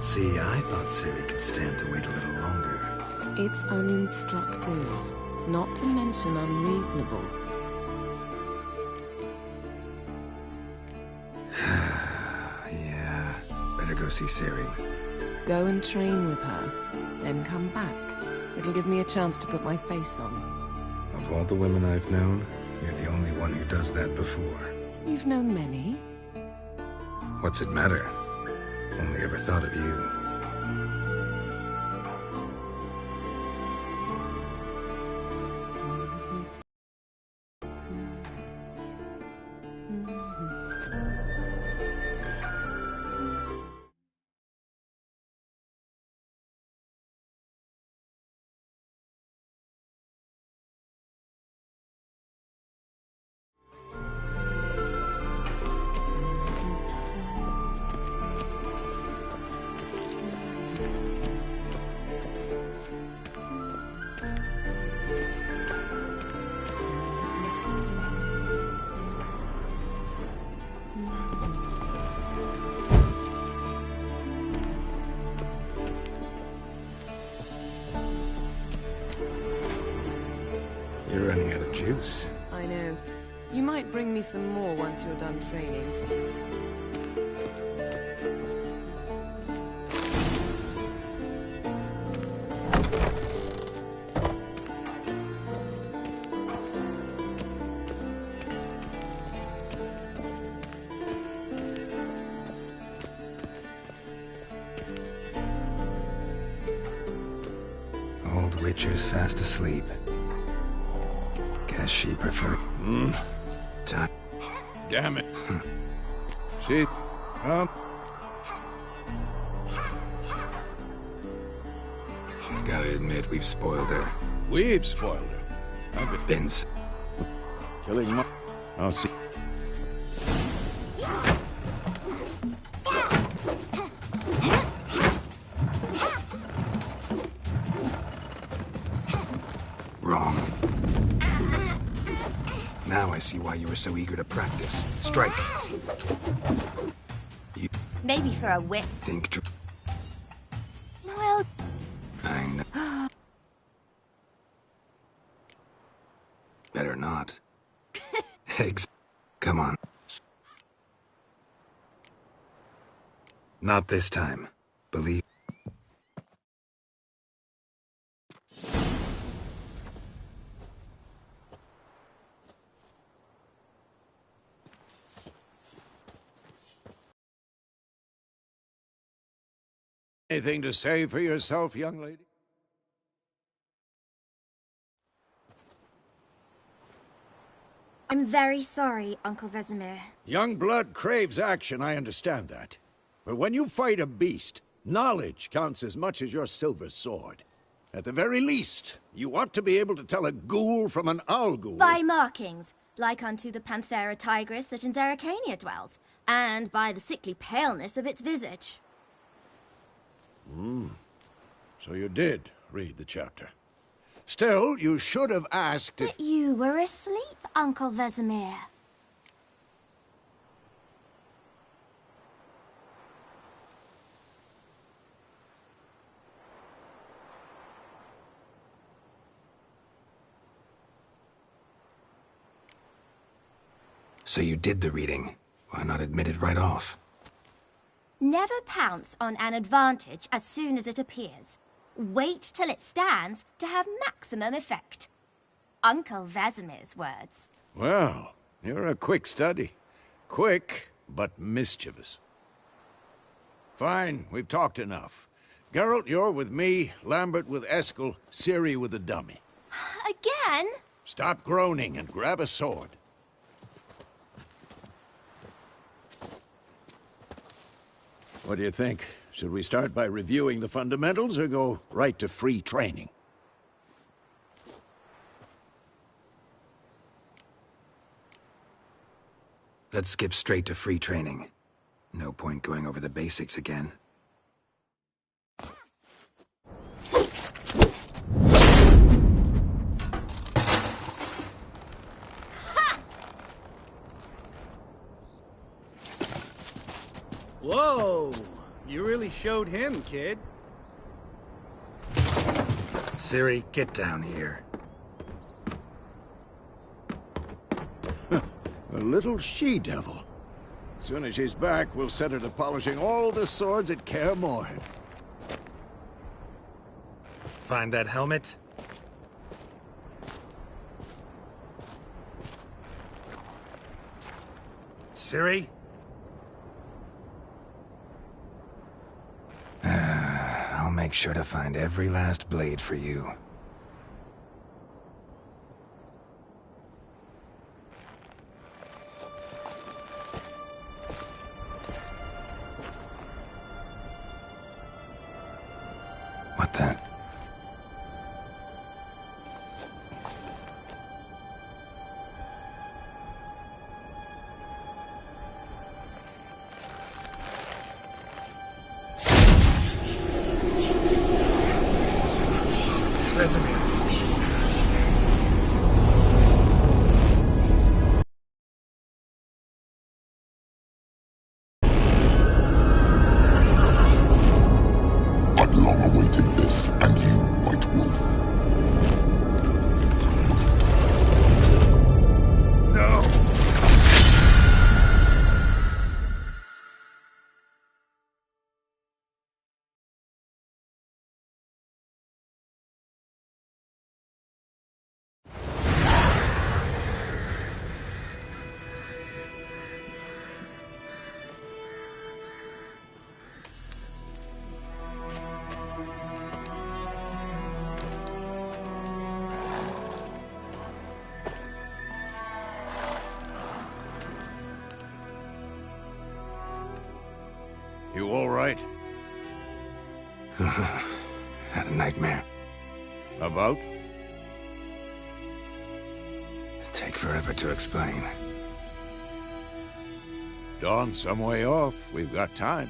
See, I thought Siri could stand to wait a little longer. It's uninstructive, not to mention unreasonable. Yeah, better go see Siri. Go and train with her, then come back. It'll give me a chance to put my face on it. Of all the women I've known, you're the only one who does that before. You've known many. What's it matter? Only ever thought of you. You're running out of juice. I know. You might bring me some more once you're done training. Old Witcher's fast asleep. Guess she preferred... time. Damn it. She... Gotta admit, we've spoiled her. We've spoiled her. I've been Vince. killing my... I'll see. Wrong. Now I see why you were so eager to practice. Strike. You Maybe for a whip. think... Well, I know. Better not. Come on. Not this time. Believe... Anything to say for yourself, young lady? I'm very sorry, Uncle Vesemir. Young blood craves action, I understand that. But when you fight a beast, knowledge counts as much as your silver sword. At the very least, you ought to be able to tell a ghoul from an owl ghoul. By markings, like unto the Panthera tigris that in Zeracania dwells, and by the sickly paleness of its visage. So you did read the chapter. Still, you should have asked if... But you were asleep, Uncle Vesemir. So you did the reading. Why not admit it right off? Never pounce on an advantage as soon as it appears. Wait till it stands to have maximum effect. Uncle Vesemir's words. Well, you're a quick study. Quick, but mischievous. Fine, we've talked enough. Geralt, you're with me, Lambert with Eskel, Ciri with the dummy. Again? Stop groaning and grab a sword. What do you think? Should we start by reviewing the fundamentals or go right to free training? Let's skip straight to free training. No point going over the basics again. Whoa! You really showed him, kid. Ciri, get down here. A little she-devil. Soon as she's back, we'll set her to polishing all the swords at Kaer Morhen. Find that helmet? Ciri? I'll make sure to find every last blade for you. What the? Vesemir. I've long awaited this, and you, White Wolf. No! You all right? Had a nightmare. About? Take forever to explain. Dawn's some way off. We've got time.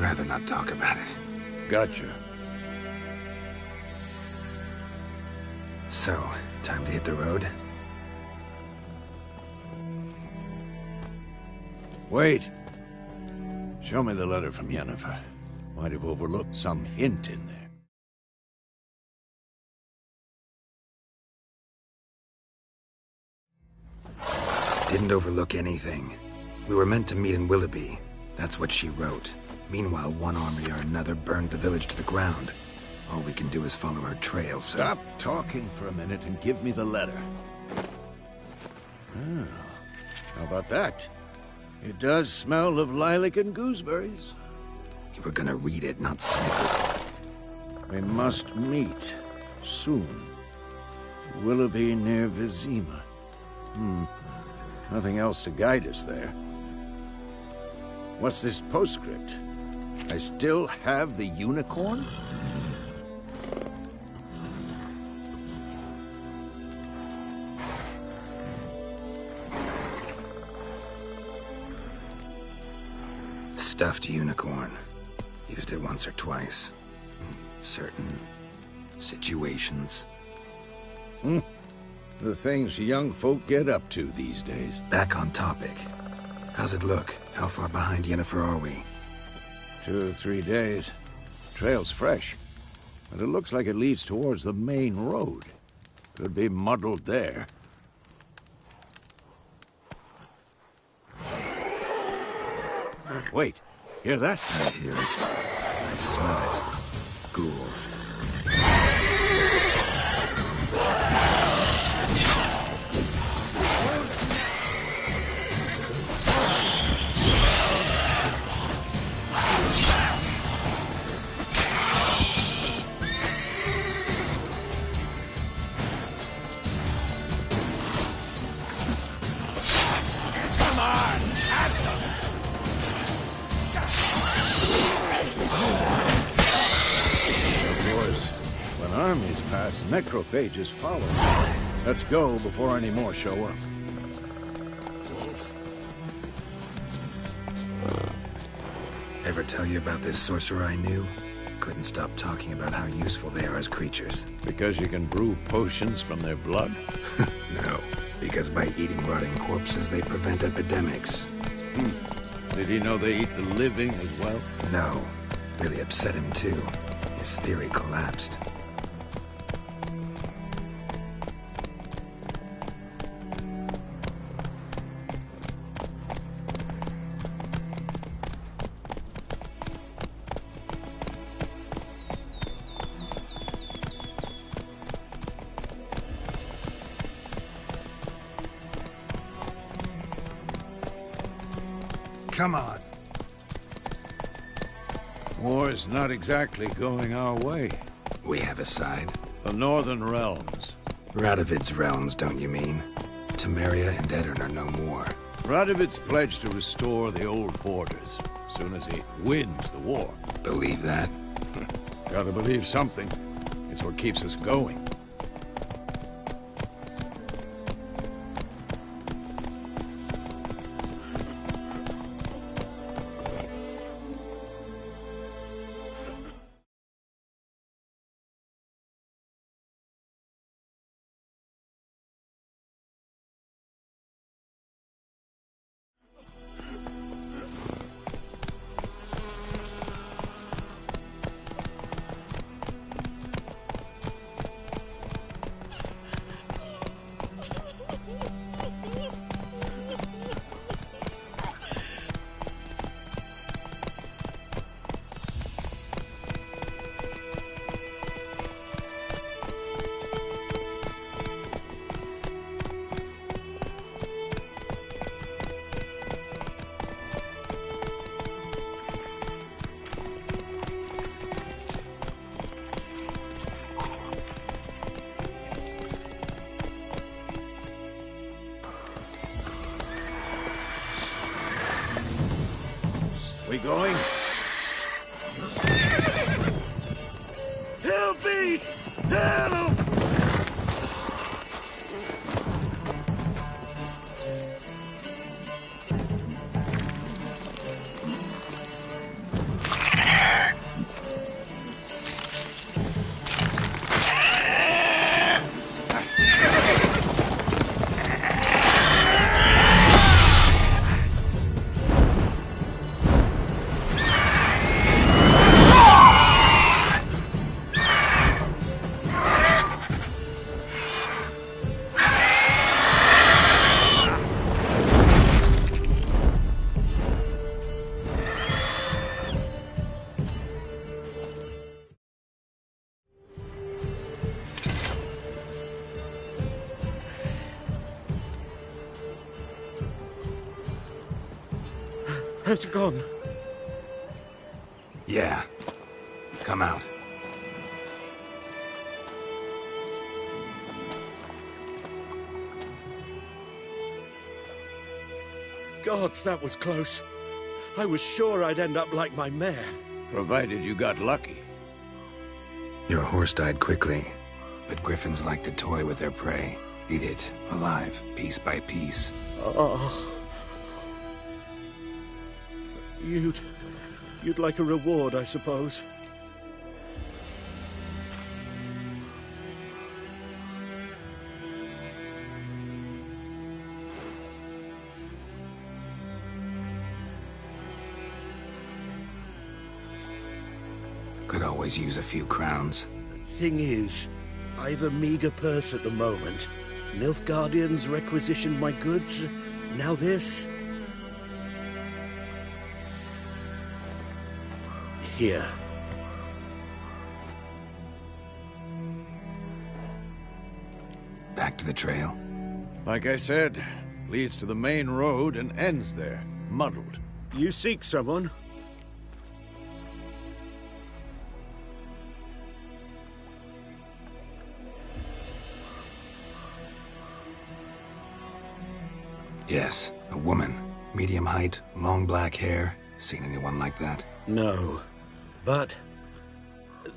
rather not talk about it. Gotcha. So, time to hit the road? Wait. Show me the letter from Yennefer. Might have overlooked some hint in there. Didn't overlook anything. We were meant to meet in Willoughby. That's what she wrote. Meanwhile, one army or another burned the village to the ground. All we can do is follow her trail, so... Stop talking for a minute and give me the letter. Ah, how about that? It does smell of lilac and gooseberries. You were gonna read it, not sniff it. We must meet. Soon. Willoughby near Vizima. Nothing else to guide us there. What's this postscript? I still have the unicorn? Stuffed unicorn. Used it once or twice. In certain situations. The things young folk get up to these days. Back on topic. How's it look? How far behind Yennefer are we? 2 or 3 days. Trail's fresh. But it looks like it leads towards the main road. Could be muddled there. Wait, hear that? I hear it. I smell it. Ghouls. Armies pass, necrophages follow. Let's go before any more show up. Ever tell you about this sorcerer I knew? Couldn't stop talking about how useful they are as creatures. Because you can brew potions from their blood? No, because by eating rotting corpses, they prevent epidemics. Did he know they eat the living as well? No. Really upset him, too. His theory collapsed. Come on. War's not exactly going our way. We have a side. The Northern Realms. Radovid's realms, don't you mean? Temeria and Edirn are no more. Radovid's pledged to restore the old borders, as soon as he wins the war. Believe that? Gotta believe something. It's what keeps us going. Has it gone? Yeah. Come out. Gods, that was close. I was sure I'd end up like my mare. Provided you got lucky. Your horse died quickly, but griffins like to toy with their prey. Eat it, alive, piece by piece. Oh. You'd like a reward, I suppose. Could always use a few crowns. Thing is, I've a meager purse at the moment. Nilfgaardians requisitioned my goods. Now this. Here. Back to the trail. Like I said, leads to the main road and ends there, muddled. You seek someone? Yes, a woman. Medium height, long black hair. Seen anyone like that? No. But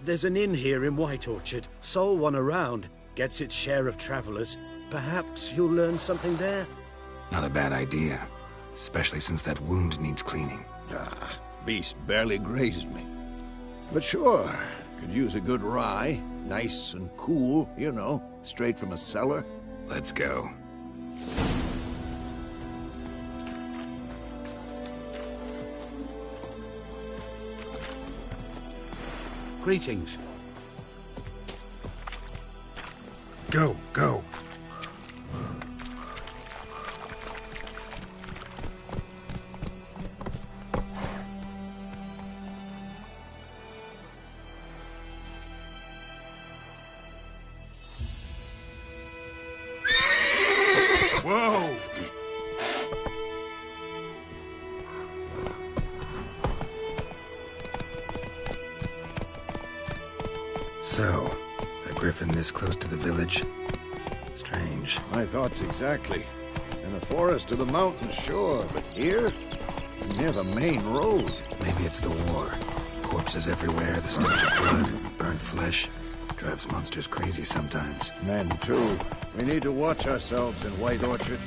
there's an inn here in White Orchard. Sole one around. Gets its share of travelers. Perhaps you'll learn something there? Not a bad idea. Especially since that wound needs cleaning. Ah, beast barely grazed me. But sure, could use a good rye. Nice and cool, you know, straight from a cellar. Let's go. Greetings. Go, go. Whoa! So, a griffin this close to the village? Strange. My thoughts exactly. In the forest or the mountains, sure, but here? Near the main road. Maybe it's the war. Corpses everywhere, the stench of blood, burnt flesh. Drives monsters crazy sometimes. Men, too. We need to watch ourselves in White Orchard.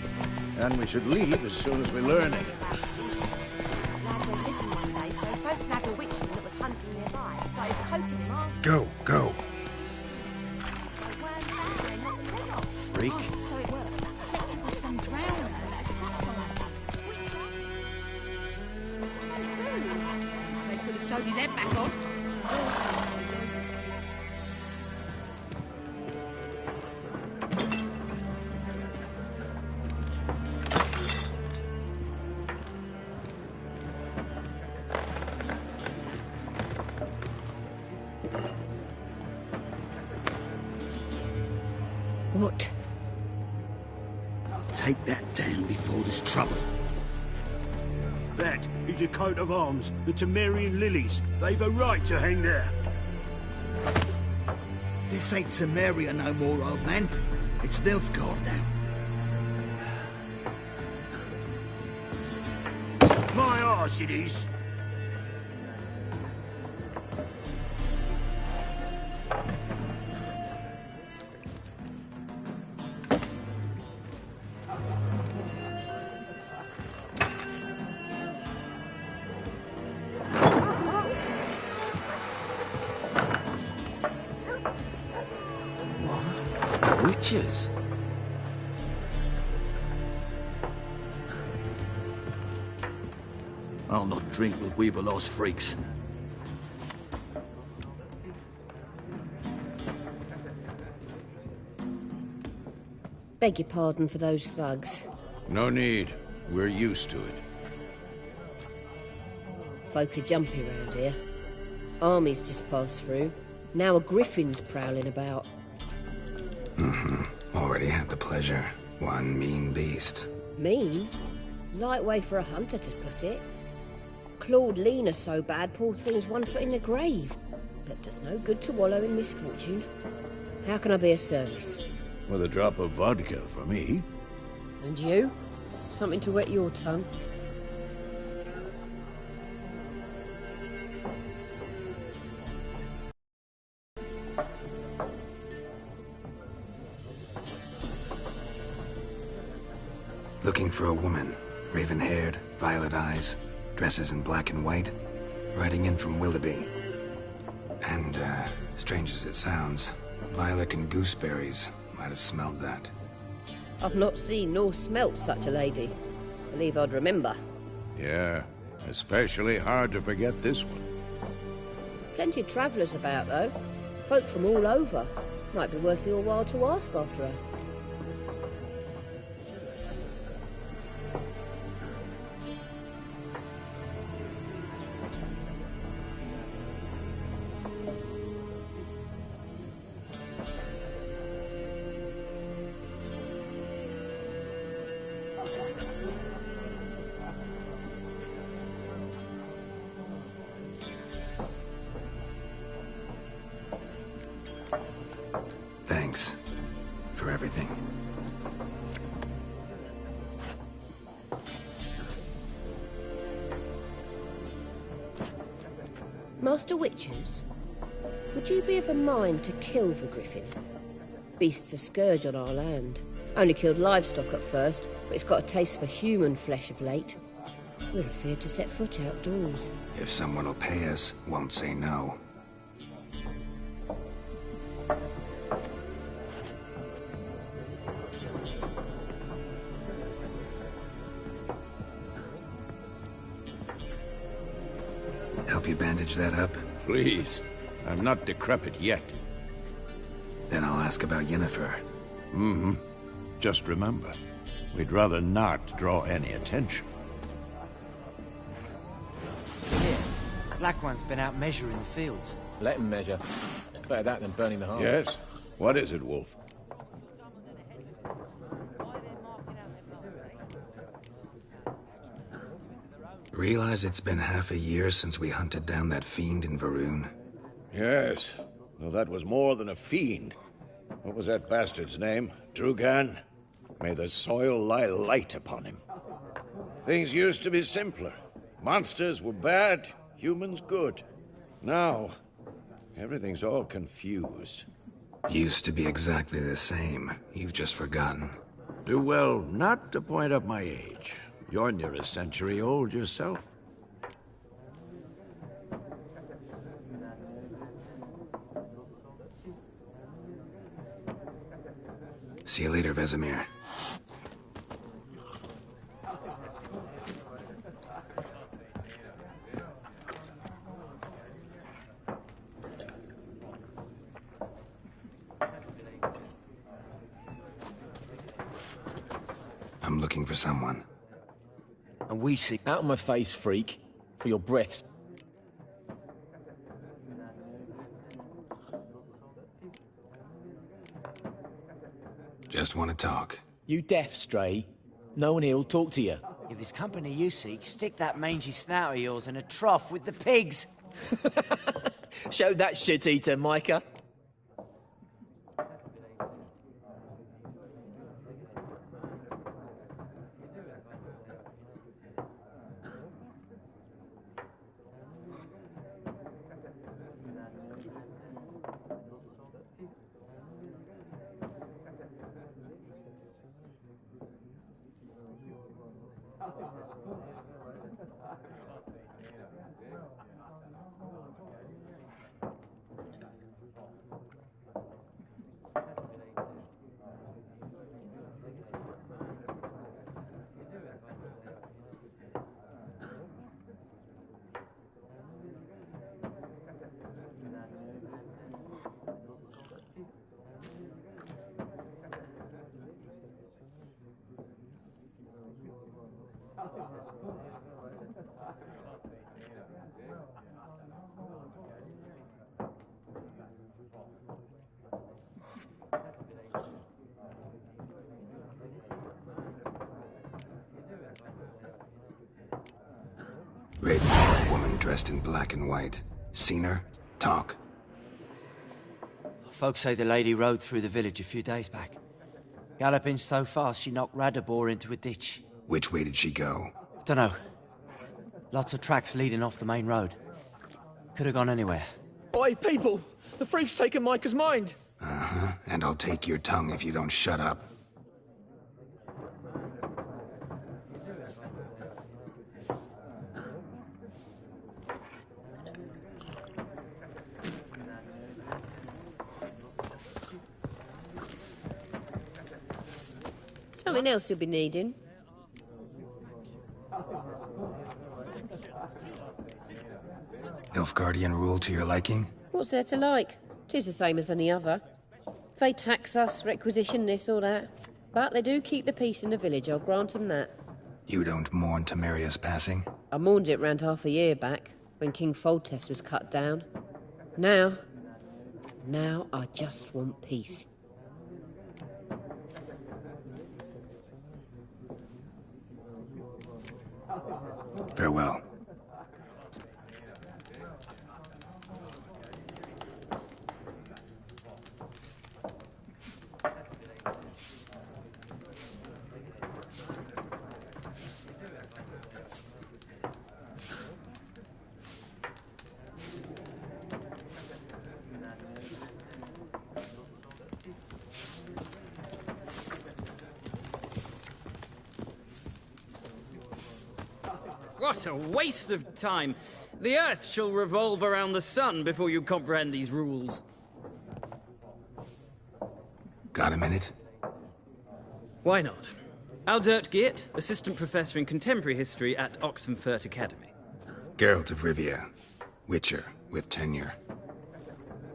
And we should leave as soon as we learn it. Lad went missing one day, so folk nabbed a witchman that was hunting nearby and started poking him arse. Go, go. Freak. So it worked. Except it was some drowner that had sacked on him. Witcher? They could have sewed his head back on. What? Take that down before there's trouble. That is a coat of arms, the Temerian lilies. They've a right to hang there. This ain't Temeria no more, old man. It's Nilfgaard now. My arse it is. Witches? I'll not drink with Weaverlaw's freaks. Beg your pardon for those thugs. No need. We're used to it. Folk are jumpy round here. Armies just passed through. Now a griffin's prowling about. Already had the pleasure. One mean beast. Mean? Light way for a hunter to put it. clawed Lena so bad, poor thing's 1 foot in the grave. But does no good to wallow in misfortune. How can I be of service? With a drop of vodka for me. And you? Something to wet your tongue? Looking for a woman. Raven-haired, violet eyes, dresses in black and white. Riding in from Willoughby. And, strange as it sounds, lilac and gooseberries might have smelled that. I've not seen nor smelt such a lady. Believe I'd remember. Yeah, especially hard to forget this one. Plenty of travellers about, though. Folk from all over. Might be worth your while to ask after her. Thanks for everything. Master Witchers, would you be of a mind to kill the griffin? Beast's a scourge on our land. Only killed livestock at first, but it's got a taste for human flesh of late. We're afeard to set foot outdoors. If someone will pay us, won't say no. Help you bandage that up? Please. I'm not decrepit yet. Then I'll ask about Yennefer. Mm-hmm. Just remember, we'd rather not draw any attention. Here, Black One's been out measuring the fields. Let him measure. Better that than burning the heart. Yes? What is it, Wolf? Realize it's been half a year since we hunted down that fiend in Varun? Yes. Well, that was more than a fiend. What was that bastard's name? Drugan? May the soil lie light upon him. Things used to be simpler. Monsters were bad, humans good. Now, everything's all confused. Used to be exactly the same. You've just forgotten. Do well not to point up my age. You're near a century old yourself. See you later, Vesemir. I'm looking for someone. And we see... Out of my face, freak. For your breaths. Just want to talk. You deaf, Stray? No one here will talk to you. If it's company you seek, stick that mangy snout of yours in a trough with the pigs. Show that shit-eater, Micah. Raven. dressed in black and white. Seen her? Talk. Folks say the lady rode through the village a few days back. Galloping so fast she knocked Radabor into a ditch. Which way did she go? Dunno. Lots of tracks leading off the main road. Could have gone anywhere. Oi, people! The freak's taken Micah's mind! Uh-huh, and I'll take your tongue if you don't shut up. Something else you'll be needing. Nilfgaardian rule to your liking? What's there to like? 'Tis the same as any other. They tax us, requisition this or that. But they do keep the peace in the village, I'll grant 'em that. You don't mourn Temeria's passing? I mourned it round half a year back, when King Foltest was cut down. Now I just want peace. Farewell. What a waste of time! The Earth shall revolve around the sun before you comprehend these rules. Got a minute? Why not? Aldert Geert, Assistant Professor in Contemporary History at Oxenfurt Academy. Geralt of Rivia. Witcher, with tenure.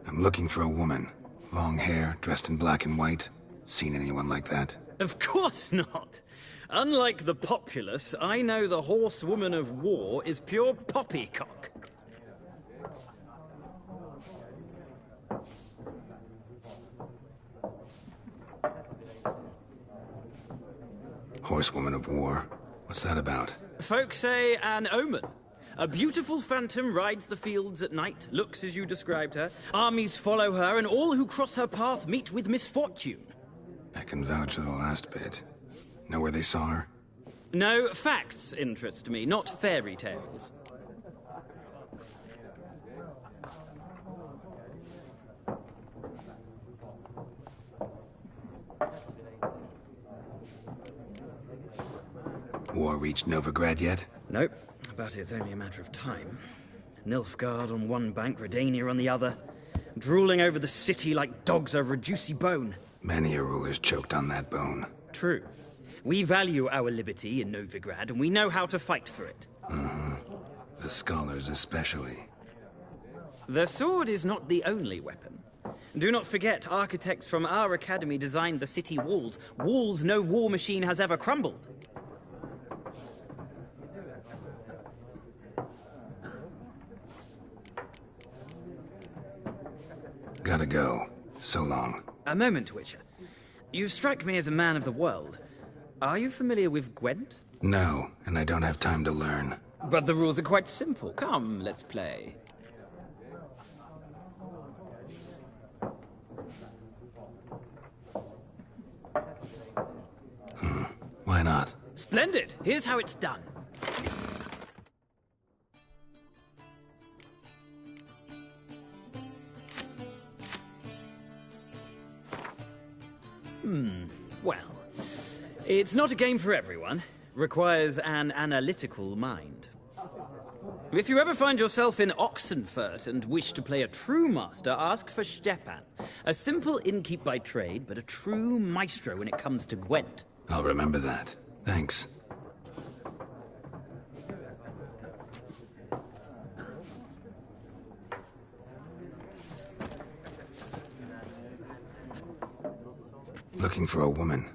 I'm looking for a woman. Long hair, dressed in black and white. Seen anyone like that? Of course not! Unlike the populace, I know the horsewoman of war is pure poppycock. Horsewoman of war? What's that about? Folk say an omen. A beautiful phantom rides the fields at night, looks as you described her. Armies follow her, and all who cross her path meet with misfortune. I can vouch for the last bit. Know where they saw her? No, facts interest me, not fairy tales. War reached Novigrad yet? Nope, but it's only a matter of time. Nilfgaard on one bank, Redania on the other. Drooling over the city like dogs over a juicy bone. Many a ruler's choked on that bone. True. We value our liberty in Novigrad, and we know how to fight for it. The scholars especially. The sword is not the only weapon. Do not forget, architects from our academy designed the city walls. Walls no war machine has ever crumbled. Gotta go. So long. A moment, Witcher. You strike me as a man of the world. Are you familiar with Gwent? No, and I don't have time to learn. But the rules are quite simple. Come, let's play. Why not? Splendid! Here's how it's done. Well, it's not a game for everyone. Requires an analytical mind. If you ever find yourself in Oxenfurt and wish to play a true master, ask for Stepan. A simple innkeep by trade, but a true maestro when it comes to Gwent. I'll remember that. Thanks. Looking for a woman.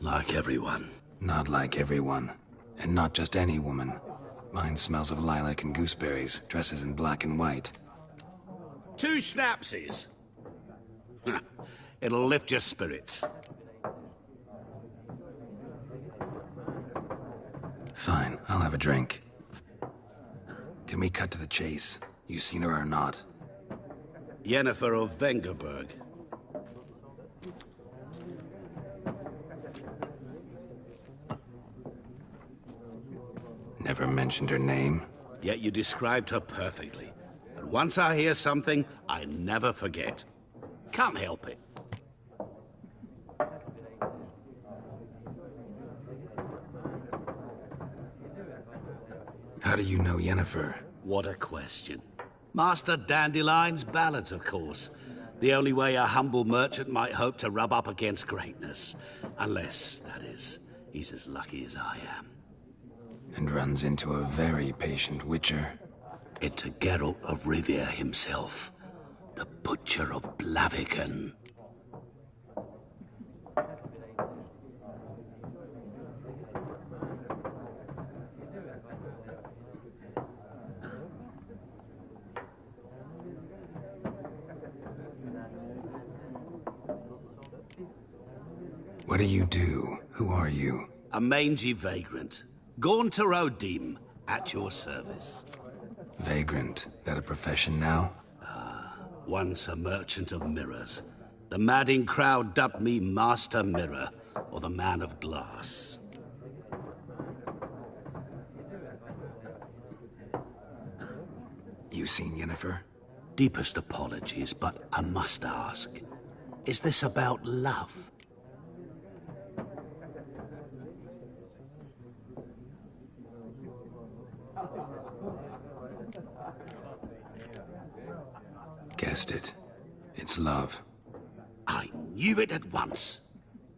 Like everyone. Not like everyone. And not just any woman. Mine smells of lilac and gooseberries, dresses in black and white. 2 schnapsies. It'll lift your spirits. Fine, I'll have a drink. Can we cut to the chase? You seen her or not? Yennefer of Vengerberg. Never mentioned her name? Yet you described her perfectly. And once I hear something, I never forget. Can't help it. How do you know Yennefer? What a question. Master Dandelion's ballads, of course. The only way a humble merchant might hope to rub up against greatness. Unless, that is, he's as lucky as I am. And runs into a very patient Witcher. Into Geralt of Rivia himself. The Butcher of Blaviken. What do you do? Who are you? A mangy vagrant. Gaunter Odim, at your service. Vagrant. That a profession now? Once a merchant of mirrors. The madding crowd dubbed me Master Mirror, or the Man of Glass. You seen Yennefer? Deepest apologies, but I must ask. Is this about love? Guessed it. It's love. I knew it at once.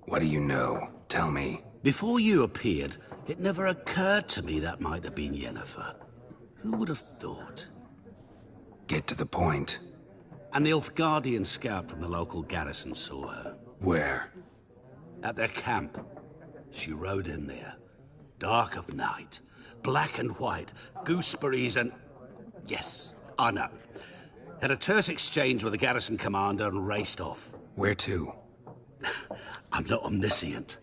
What do you know? Tell me. Before you appeared, it never occurred to me that might have been Yennefer. Who would have thought? Get to the point. An Nilfgaardian scout from the local garrison saw her. Where? At their camp. She rode in there. Dark of night. Black and white. Gooseberries and... Yes, I know. Had a terse exchange with the garrison commander and raced off. Where to? I'm not omniscient.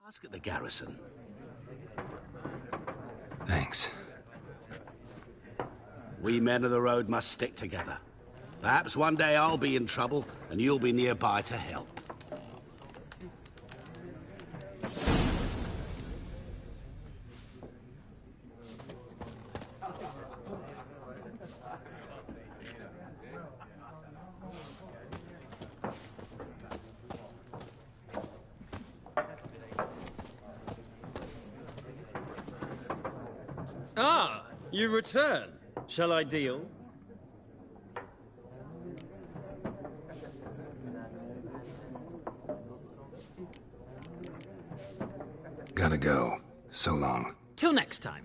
Ask at the garrison. Thanks. We men of the road must stick together. Perhaps one day I'll be in trouble and you'll be nearby to help. Ah, you return. Shall I deal? Gotta go. So long. Till next time.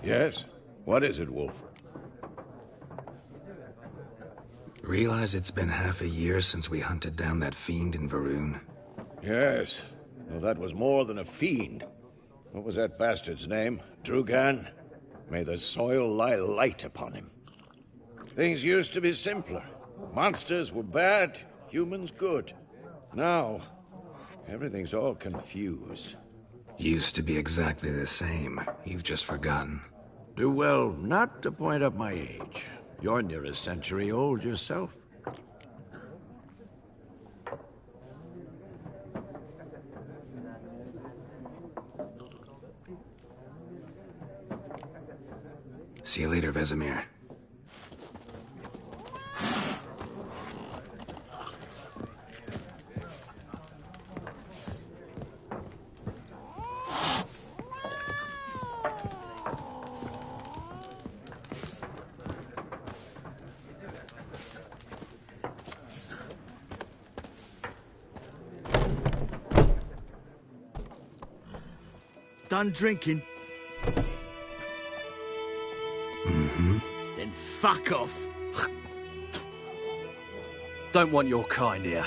Yes? What is it, Wolf? Realize it's been half a year since we hunted down that fiend in Varun? Yes. Well, that was more than a fiend. What was that bastard's name? Drugan? May the soil lie light upon him. Things used to be simpler. Monsters were bad, humans good. Now, everything's all confused. Used to be exactly the same. You've just forgotten. Do well not to point up my age. You're near a century old yourself. See you later, Vesemir. Done drinking? Mm-hmm. Then fuck off. Don't want your kind here.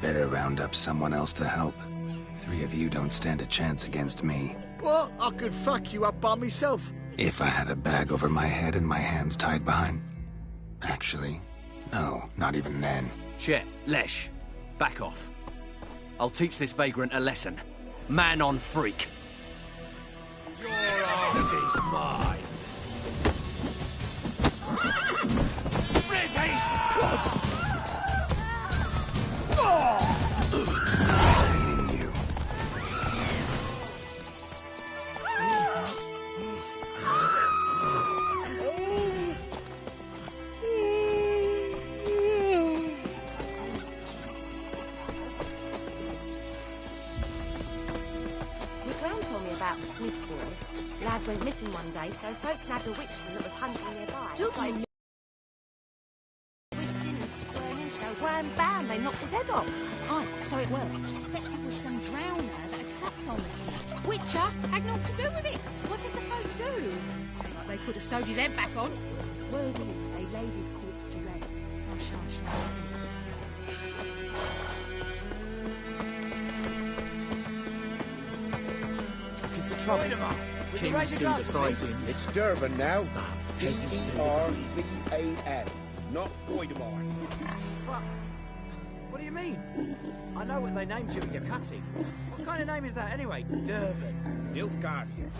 Better round up someone else to help. 3 of you don't stand a chance against me. Well, I could fuck you up by myself. If I had a bag over my head and my hands tied behind... Actually, no, not even then. Chet, Lesh, back off. I'll teach this vagrant a lesson. Man on freak. Your ass is mine. Rip his guts! Nice meeting you. Brown told me about Smith's boy. Lad went missing one day, so folk nabbed a witchman that was hunting nearby. Do they Whistling and squirming, so wham bam, they knocked his head off. Oh, so it worked. Except it was some drowner that had sapped on him. Witcher had naught to do with it. What did the folk do? Seemed like they could have sewed his head back on. Word is, they laid his corpse to rest. Hush, hush, hush. Looking for trouble. Kings do the fighting. It's Durban now. Peasants do the D-E-R-V-A-N, not Voidemar. What do you mean? I know what they named you at your cutting. What kind of name is that anyway? Durban. Nilfgaardian.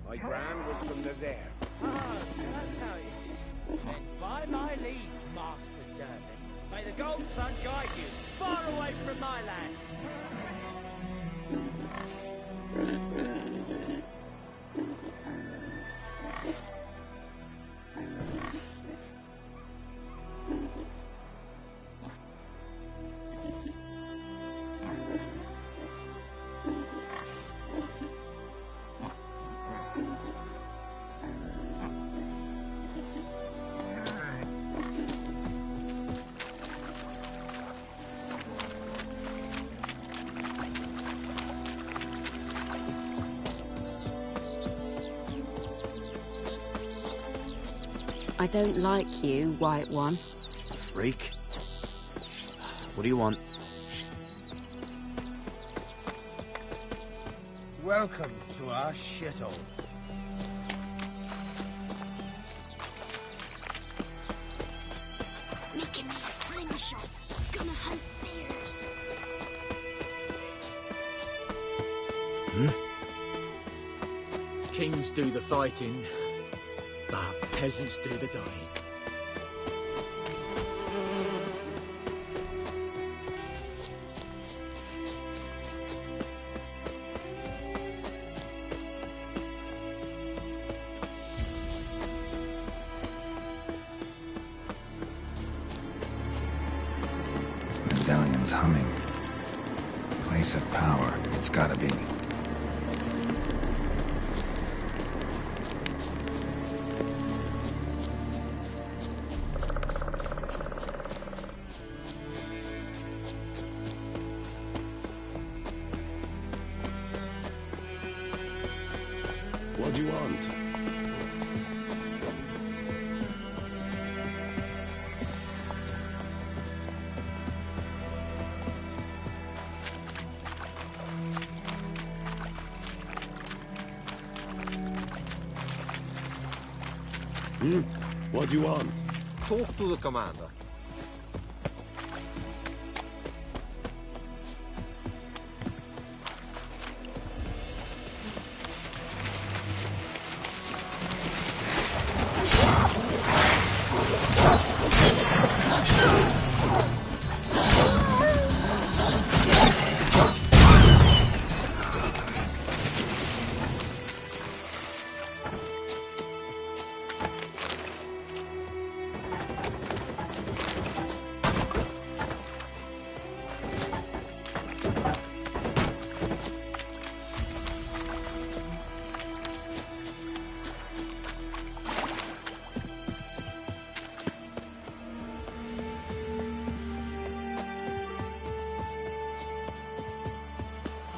My brand was from Nazaire. Ah, so that's how it is. Then by my leave, Master Durban, may the Gold Sun guide you far away from my land. I don't like you, White One. Freak. What do you want? Welcome to our shithole. Making me a slingshot. Gonna hunt bears. Kings do the fighting, but peasants do the dying. bell's humming. Place of power. It's gotta be. What do you want? What do you want? Talk to the commander.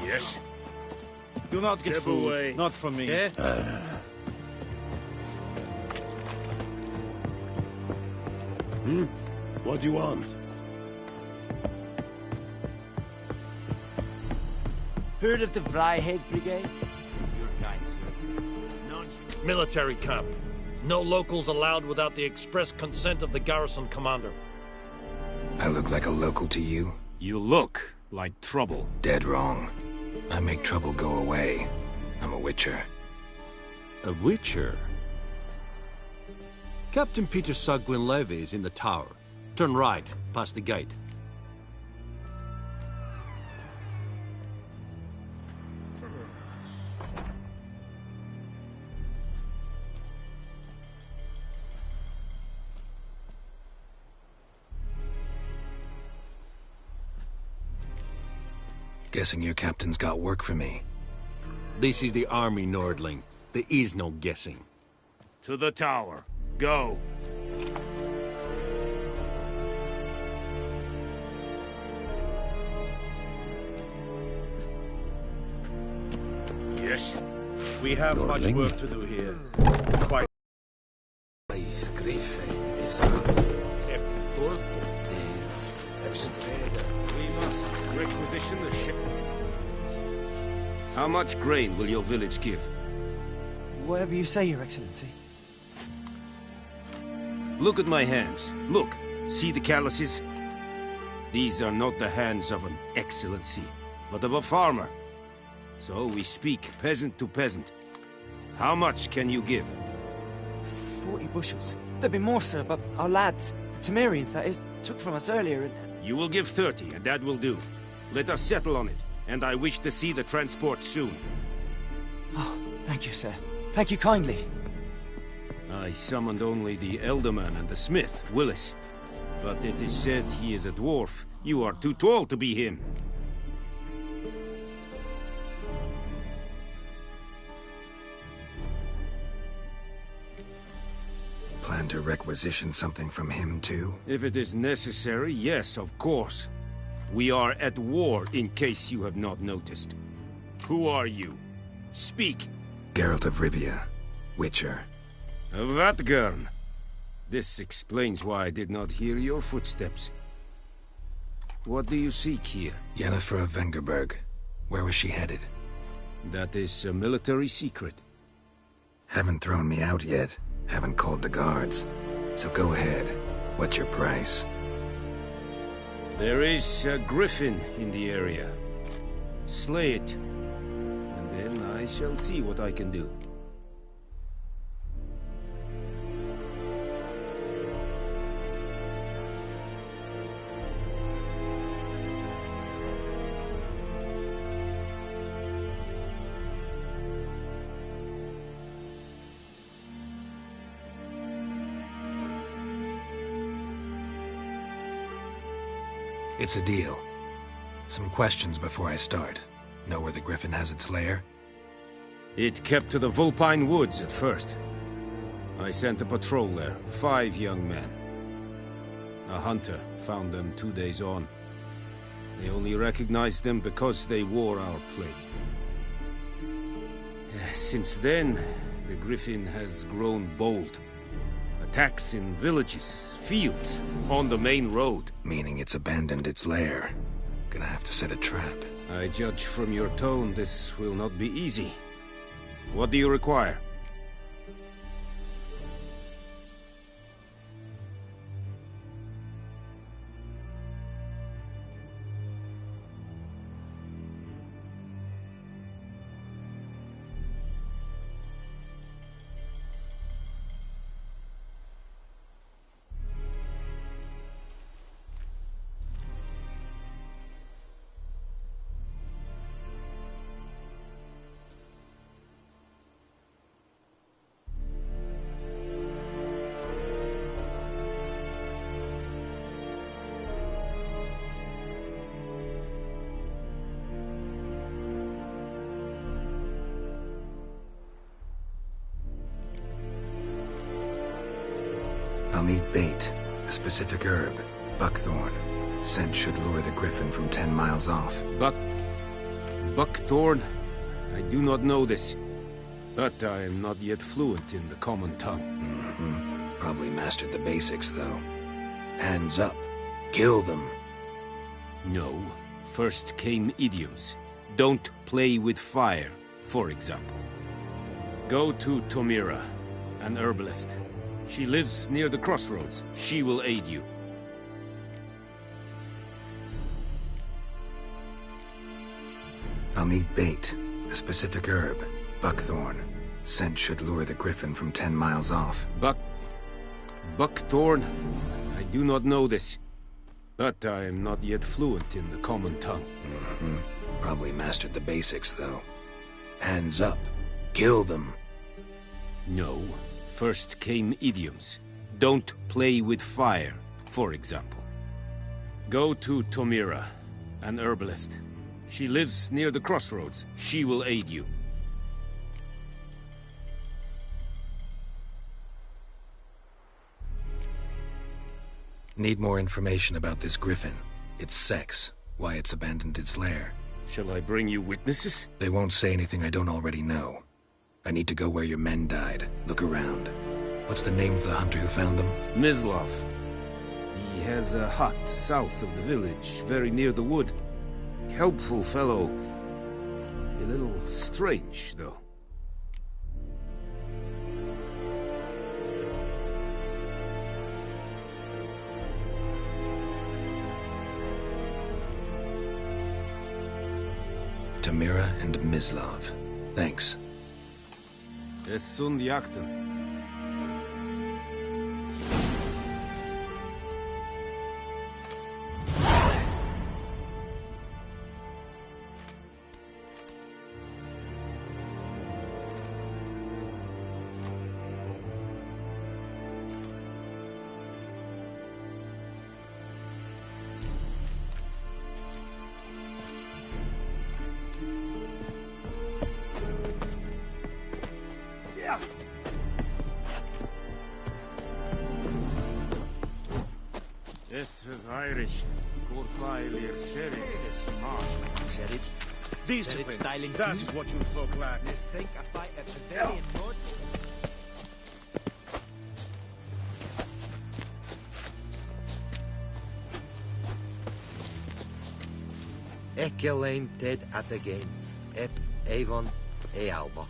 Yes? Do not get Step fooled. away. Not from me. Okay. What do you want? Heard of the Vryhead Brigade? Your kind, sir. None. Military camp. No locals allowed without the express consent of the garrison commander. I look like a local to you? You look like trouble. Dead wrong. I make trouble go away. I'm a witcher. A witcher? Captain Peter Sagwin Levy is in the tower. Turn right, past the gate. Guessing your captain's got work for me. This is the army, Nordling. There is no guessing. To the tower. Go. Yes? We have much Nordling? work to do here. Quite. We must requisition the ship. How much grain will your village give? Whatever you say, Your Excellency. Look at my hands. Look. See the calluses? These are not the hands of an excellency, but of a farmer. So we speak peasant to peasant. How much can you give? 40 bushels. There'd be more, sir, but our lads, the Temerians, that is, took from us earlier and... You will give 30, and that will do. Let us settle on it, and I wish to see the transport soon. Oh, thank you, sir. Thank you kindly. I summoned only the Elderman and the smith, Willis. But it is said he is a dwarf. You are too tall to be him. Plan to requisition something from him, too? If it is necessary, yes, of course. We are at war, in case you have not noticed. Who are you? Speak. Geralt of Rivia, Witcher. Vatgern. This explains why I did not hear your footsteps. What do you seek here? Yennefer of Vengerberg. Where was she headed? That is a military secret. Haven't thrown me out yet. Haven't called the guards. So go ahead. What's your price? There is a griffin in the area. Slay it. And then I shall see what I can do. It's a deal. Some questions before I start. Know where the Griffin has its lair? It kept to the Vulpine Woods at first. I sent a patrol there, 5 young men. A hunter found them 2 days on. They only recognized them because they wore our plate. Since then, the Griffin has grown bold. Attacks in villages, fields, on the main road. Meaning it's abandoned its lair. Gonna have to set a trap. I judge from your tone this will not be easy. What do you require? I'll need bait, a specific herb, buckthorn. Scent should lure the Griffin from 10 miles off. Buckthorn? I do not know this. But I am not yet fluent in the common tongue. Probably mastered the basics, though. Hands up. Kill them. No. First came idioms. Don't play with fire, for example. Go to Tomira, an herbalist. She lives near the crossroads. She will aid you. I'll need bait, a specific herb, buckthorn. Scent should lure the Griffin from 10 miles off. Buckthorn? I do not know this. But I am not yet fluent in the common tongue. Probably mastered the basics, though. Hands up. Kill them. No. First came idioms. Don't play with fire, for example. Go to Tomira, an herbalist. She lives near the crossroads. She will aid you. Need more information about this Griffin. Its sex, why it's abandoned its lair. Shall I bring you witnesses? They won't say anything I don't already know. I need to go where your men died. Look around. What's the name of the hunter who found them? Mislav. He has a hut south of the village, very near the wood. Helpful fellow. A little strange, though. Tomira and Mislav. Thanks. Es sunt jakten. Es verweirig. Kortweilig serit es mask. Serit? Discipline. Styling. That is what you folk lack. This think I fight a pavilion mud. Ekelein ted at again. Ep Avon e Alba.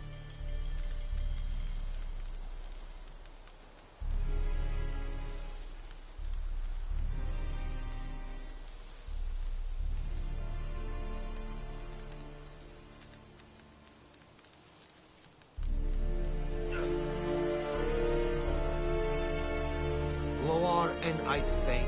Loar and I'd fain.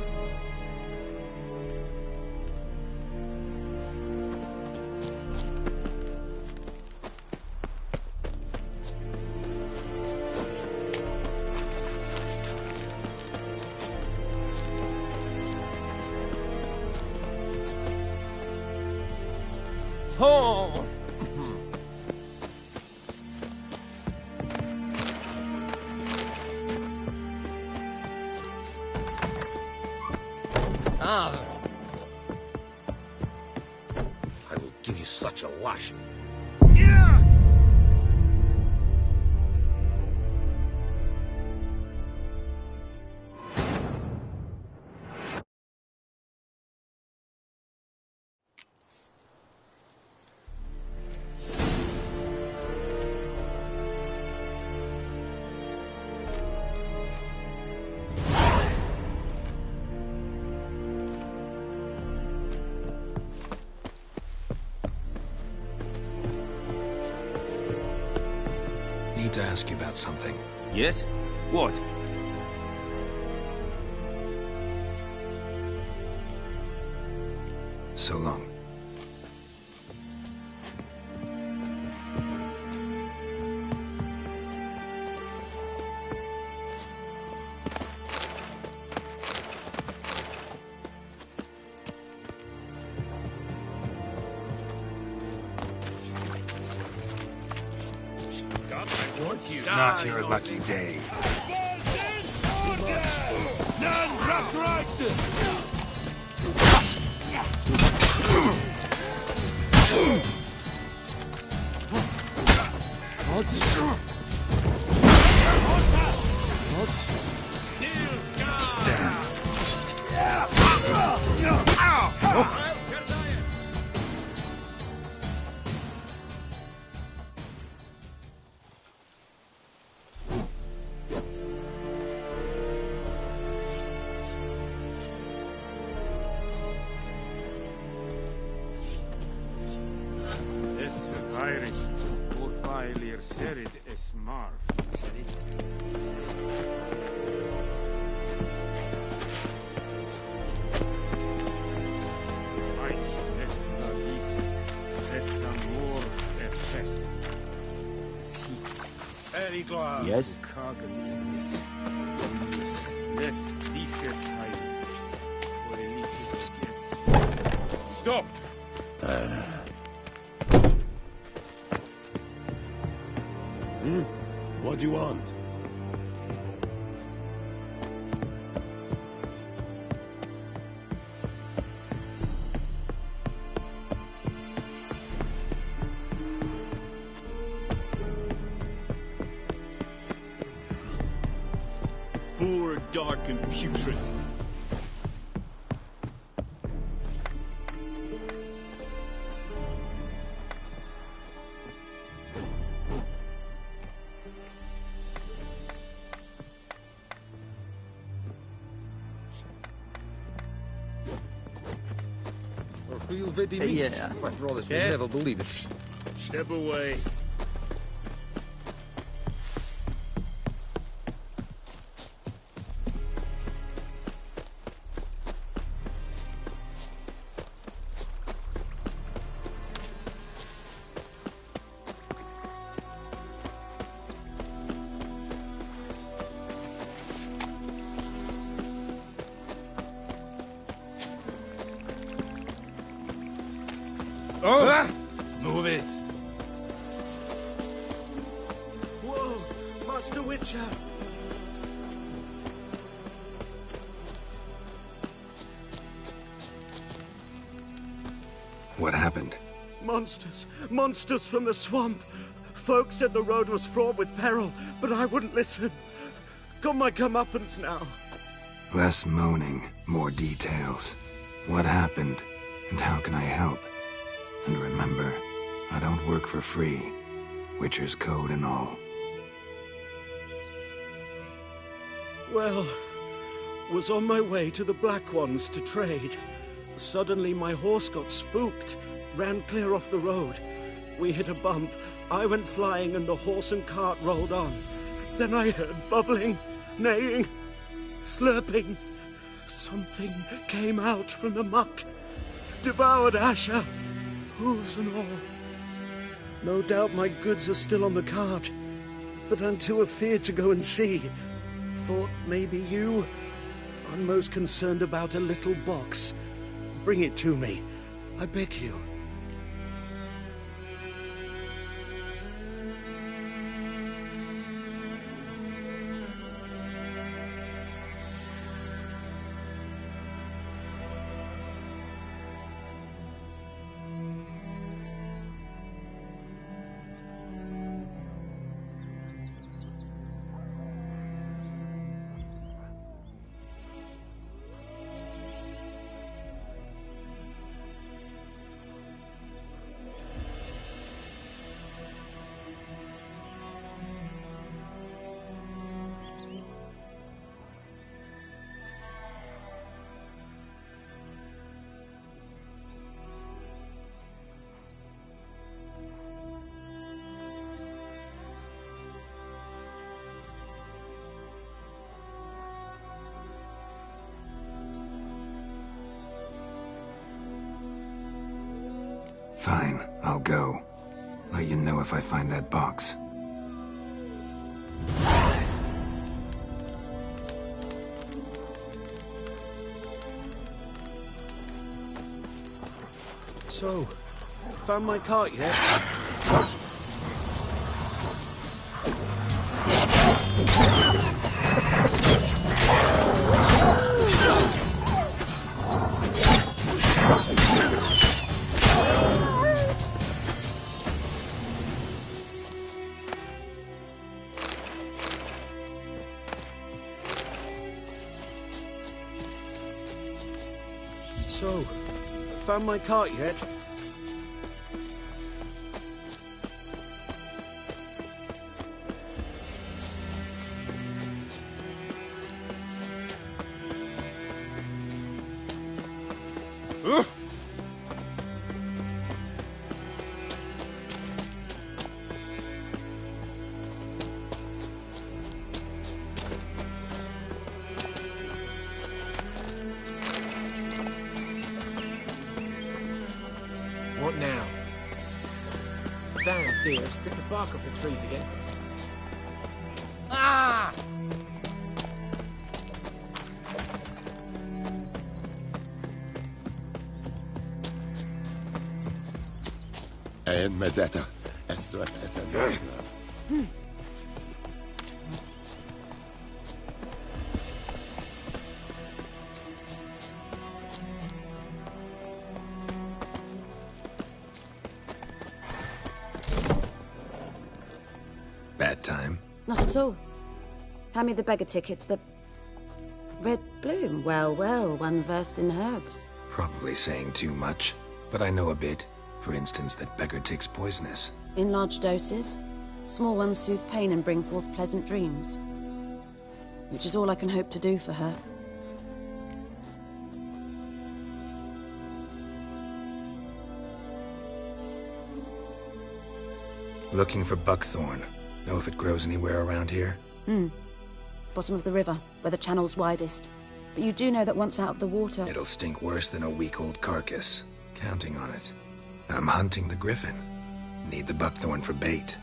I will give you such a lashing. Need to ask you about something. Yes? What? So long. Not your lucky day. Es verheirig, Urpailir Serid es Marv. Reich es Vagisit, es Amor et Pest. Es Hit. Yes? Kagamilis. Des diese Teil. Yes. Stop! What do you want? Poor, dark, and putrid. Yeah. My brothers will never believe it. Step away. Oh! Move it. Whoa! Master Witcher! What happened? Monsters! Monsters from the swamp! Folk said the road was fraught with peril, but I wouldn't listen. Got my comeuppance now. Less moaning, more details. What happened, and how can I help? And remember, I don't work for free. Witcher's code and all. Well, was on my way to the Black Ones to trade. Suddenly my horse got spooked, ran clear off the road. We hit a bump, I went flying and the horse and cart rolled on. Then I heard bubbling, neighing, slurping. Something came out from the muck, devoured Asher, hooves and all. No doubt my goods are still on the cart, but I'm too afeard to go and see. Thought maybe you. I'm most concerned about a little box. Bring it to me, I beg you. Fine, I'll go. Let you know if I find that box. So, found my cart yet? So, found my cart yet? What now? Damn deer, strip the bark off the trees again. Ah! Én medeta. Ezt eszembe. Bad time? Not at all. Hand me the beggar tickets, the... Red bloom. Well, well, one versed in herbs. Probably saying too much, but I know a bit. For instance, that beggar tick's poisonous. In large doses. Small ones soothe pain and bring forth pleasant dreams. Which is all I can hope to do for her. Looking for buckthorn. Know if it grows anywhere around here? Bottom of the river, where the channel's widest. But you do know that once out of the water... It'll stink worse than a week-old carcass. Counting on it. I'm hunting the griffin. Need the buckthorn for bait.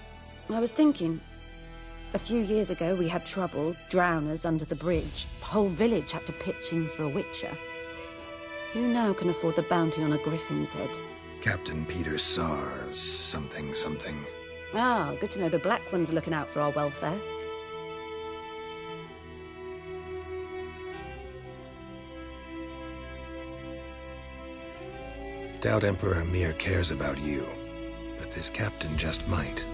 I was thinking... A few years ago, we had trouble, drowners under the bridge. The whole village had to pitch in for a witcher. Who now can afford the bounty on a griffin's head? Captain Peter Sars, something. Ah, good to know the Black One's looking out for our welfare. Doubt Emperor Mir cares about you, but this captain just might.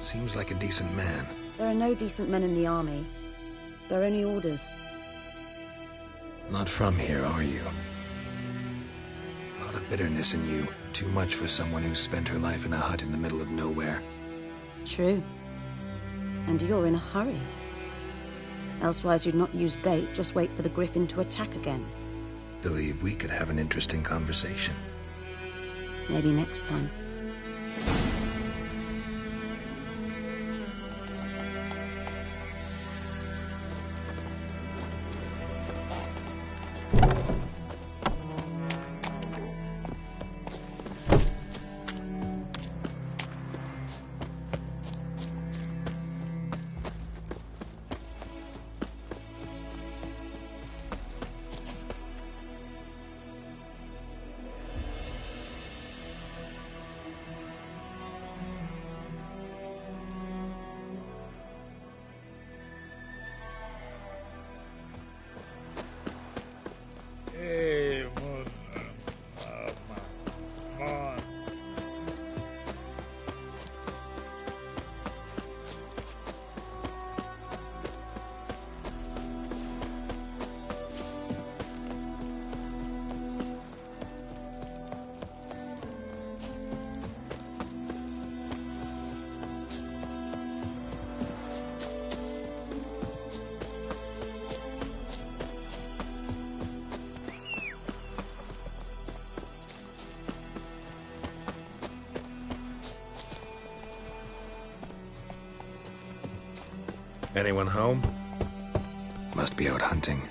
Seems like a decent man. There are no decent men in the army. There are only orders. Not from here, are you? A lot of bitterness in you. Too much for someone who spent her life in a hut in the middle of nowhere. True. And you're in a hurry. Elsewise you'd not use bait, just wait for the griffin to attack again. Believe we could have an interesting conversation. Maybe next time. Anyone home? Must be out hunting.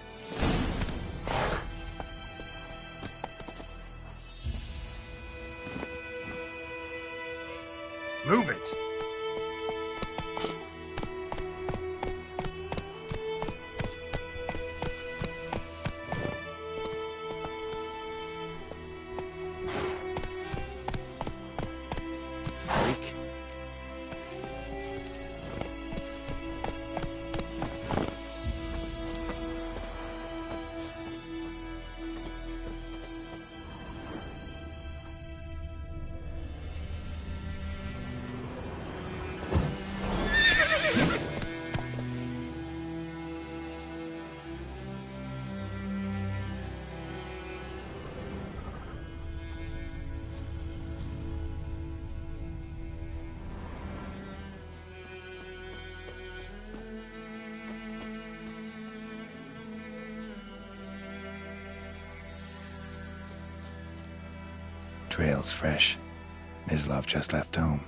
Trail's fresh. Mislav just left home.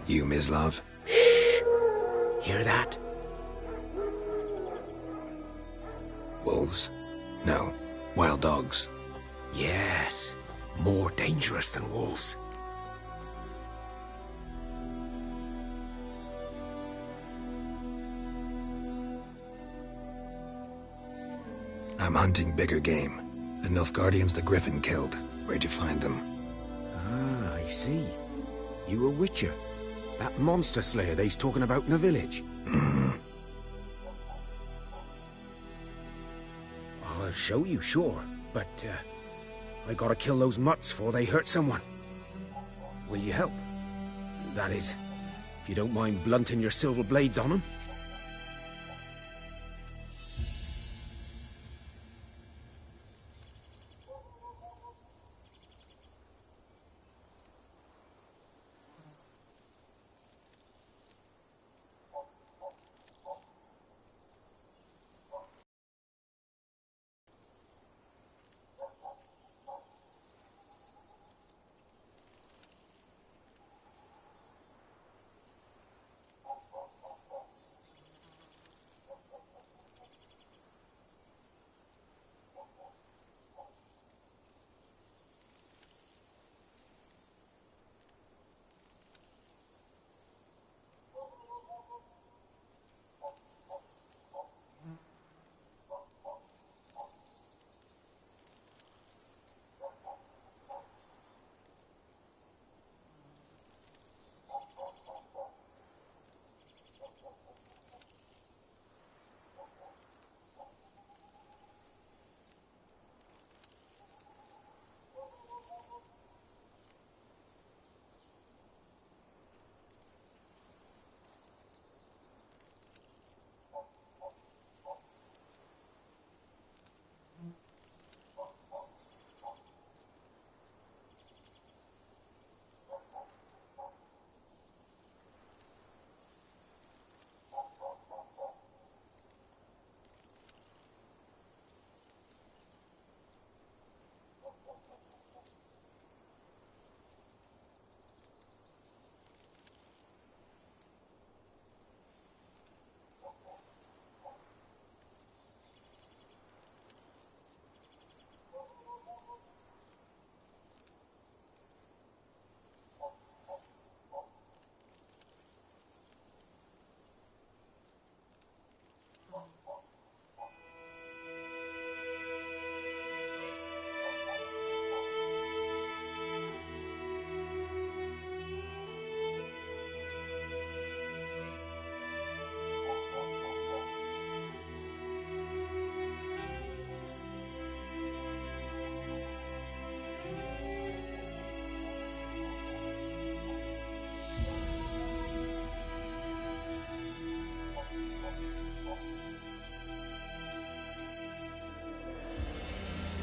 You, Mislav? Hear that? Wolves? No. Wild dogs. Yes. More dangerous than wolves. I'm hunting bigger game. The Nilfgaardians the Griffin killed. Where'd you find them? Ah, I see. You a witcher. That monster slayer they's talking about in the village. I'll show you, sure. But, I gotta kill those mutts before they hurt someone. Will you help? That is, if you don't mind blunting your silver blades on them.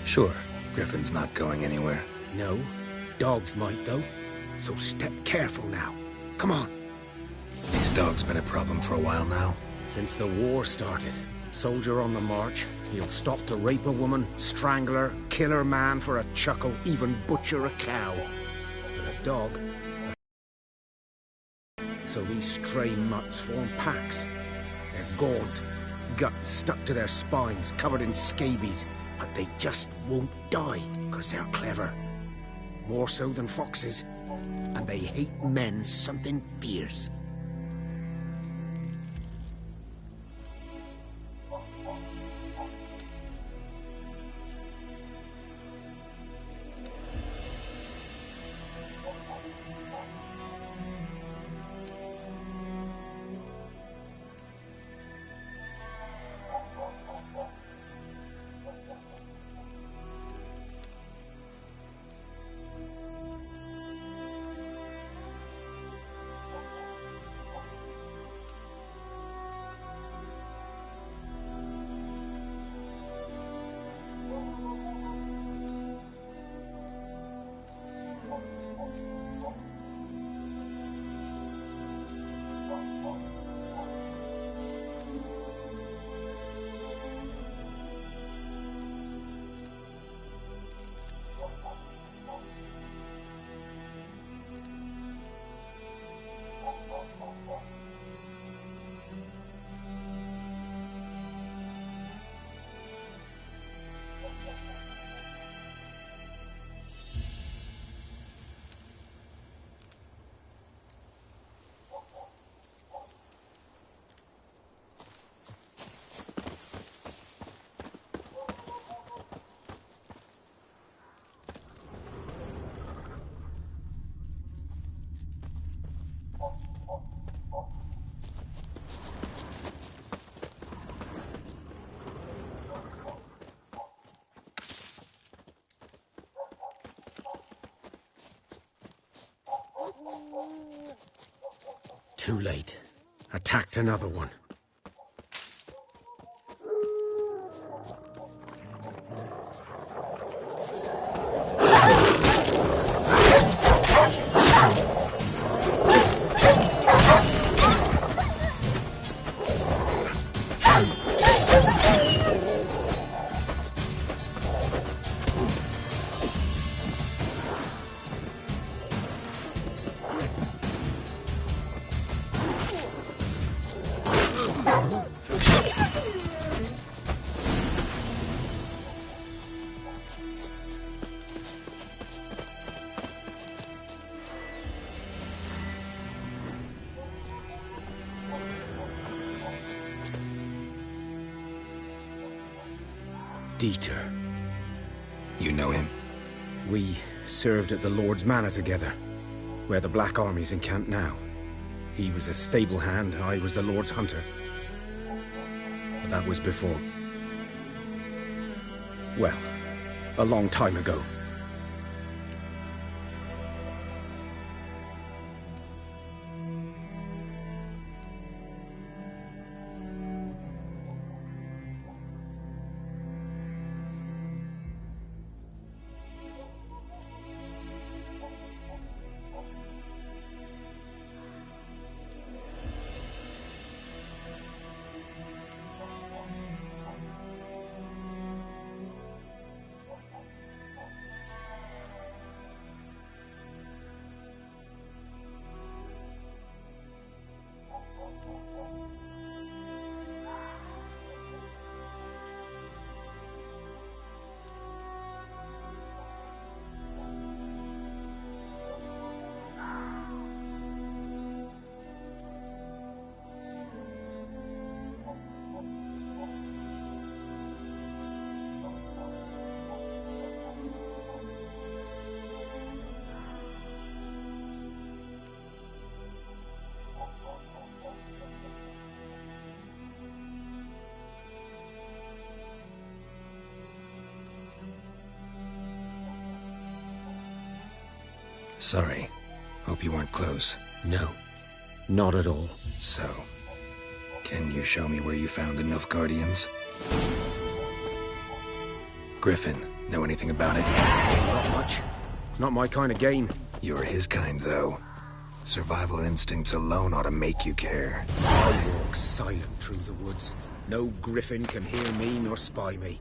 Sure. Griffin's not going anywhere. No. Dogs might, though. So step careful now. Come on. These dogs been a problem for a while now? Since the war started. Soldier on the march. He'll stop to rape a woman, strangle her, kill her man for a chuckle, even butcher a cow. But a dog... So these stray mutts form packs. They're gaunt, guts stuck to their spines, covered in scabies. But they just won't die, because they're clever. More so than foxes. And they hate men something fierce. Too late. Attacked another one. Dieter. You know him? We served at the Lord's Manor together, where the Black Army's encamped now. He was a stable hand, I was the Lord's hunter. But that was before. Well, a long time ago. Sorry. Hope you weren't close. No, not at all. So, can you show me where you found the Nilfgaardians? Griffin, know anything about it? Not much. Not my kind of game. You're his kind, though. Survival instincts alone ought to make you care. I walk silent through the woods. No Griffin can hear me nor spy me.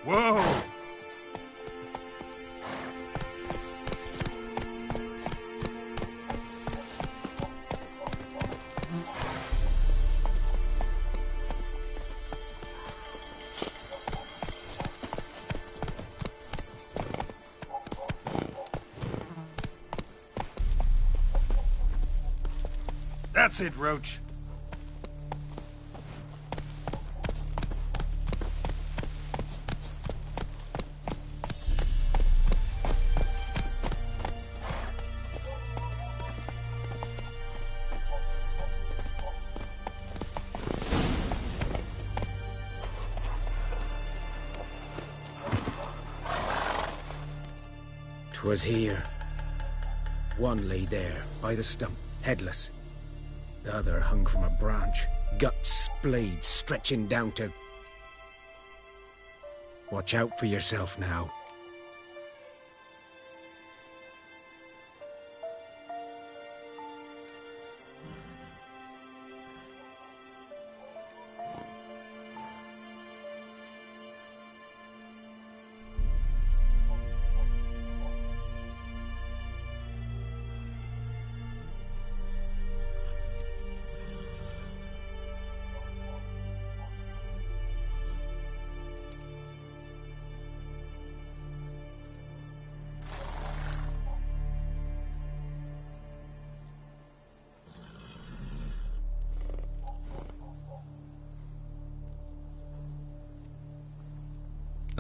Whoa! That's it, Roach. Was here. One lay there, by the stump, headless. The other hung from a branch, guts splayed, stretching down to... Watch out for yourself now.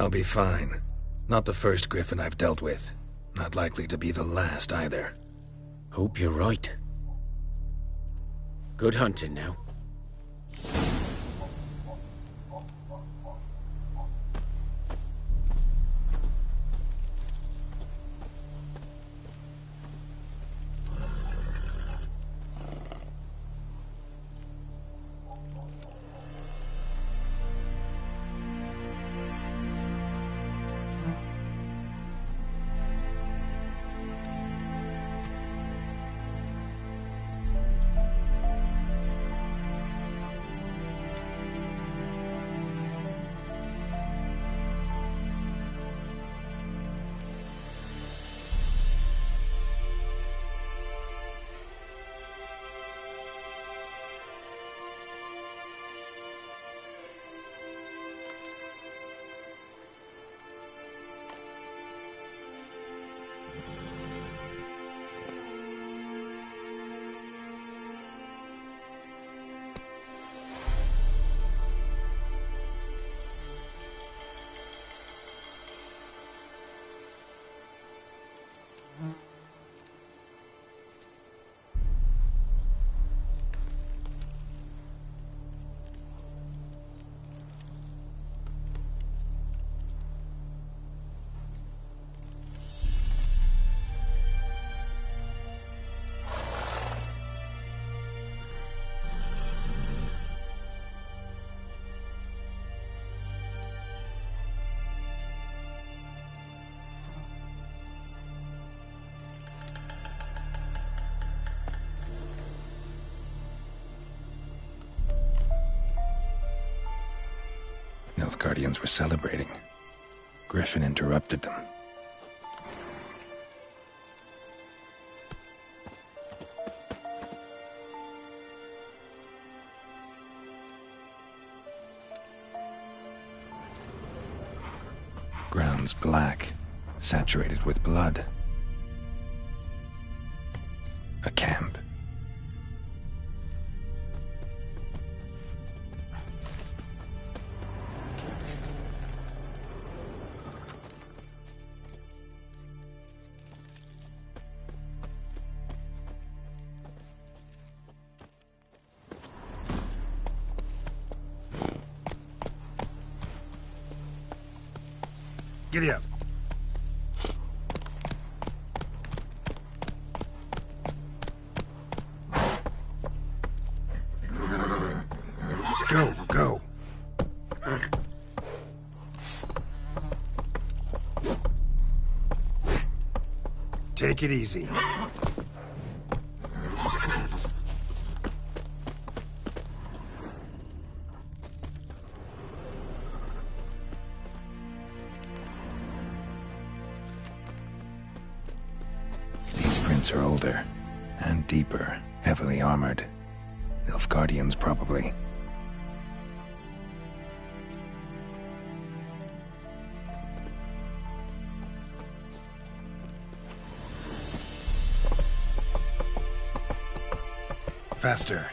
I'll be fine. Not the first Griffin I've dealt with. Not likely to be the last either. Hope you're right. Good hunting now. Guardians were celebrating. Griffin interrupted them. Ground's black, saturated with blood. A camp. Giddy up. Go. Take it easy. Are older and deeper, heavily armored. Nilfgaardians, probably. Faster.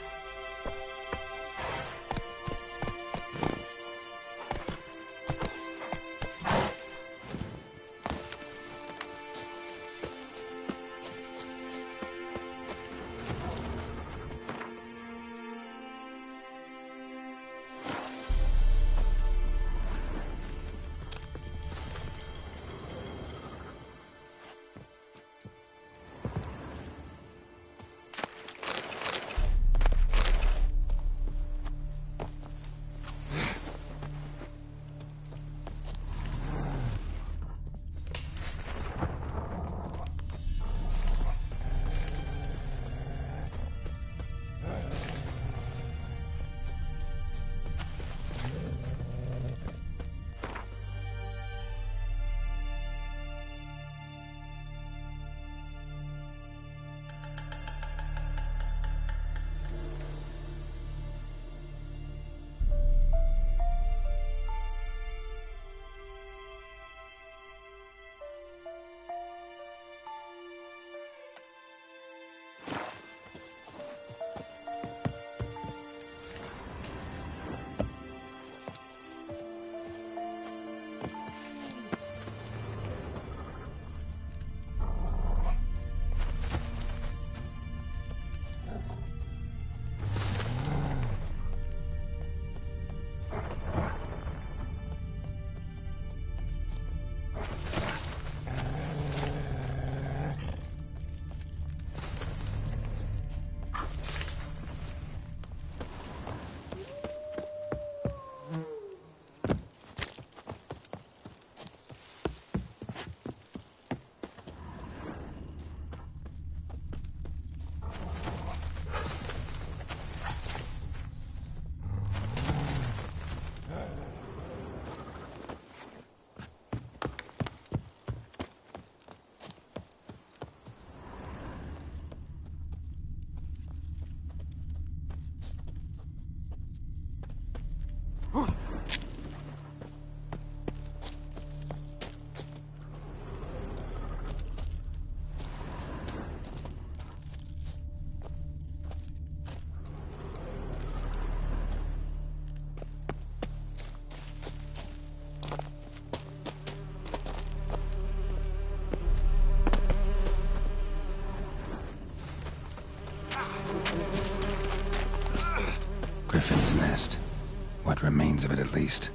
Remains of it, at least.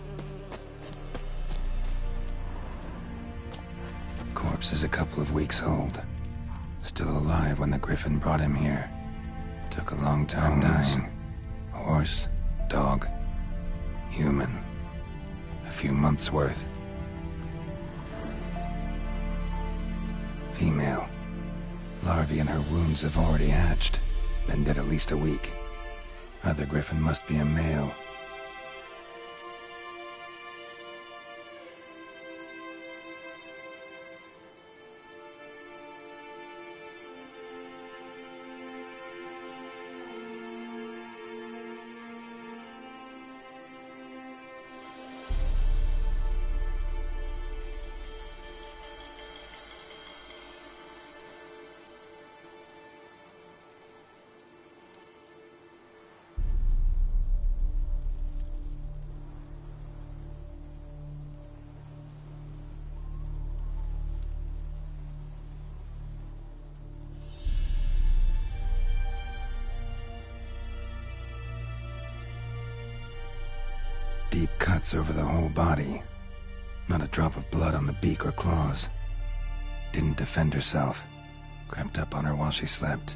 Corpse is a couple of weeks old. Still alive when the Griffin brought him here. Took a long time dying. Horse, dog, human. A few months' worth. Female. Larvae in her wounds have already hatched. Been dead at least a week. Other Griffin must be a male. Deep cuts over the whole body. Not a drop of blood on the beak or claws. Didn't defend herself. Crept up on her while she slept.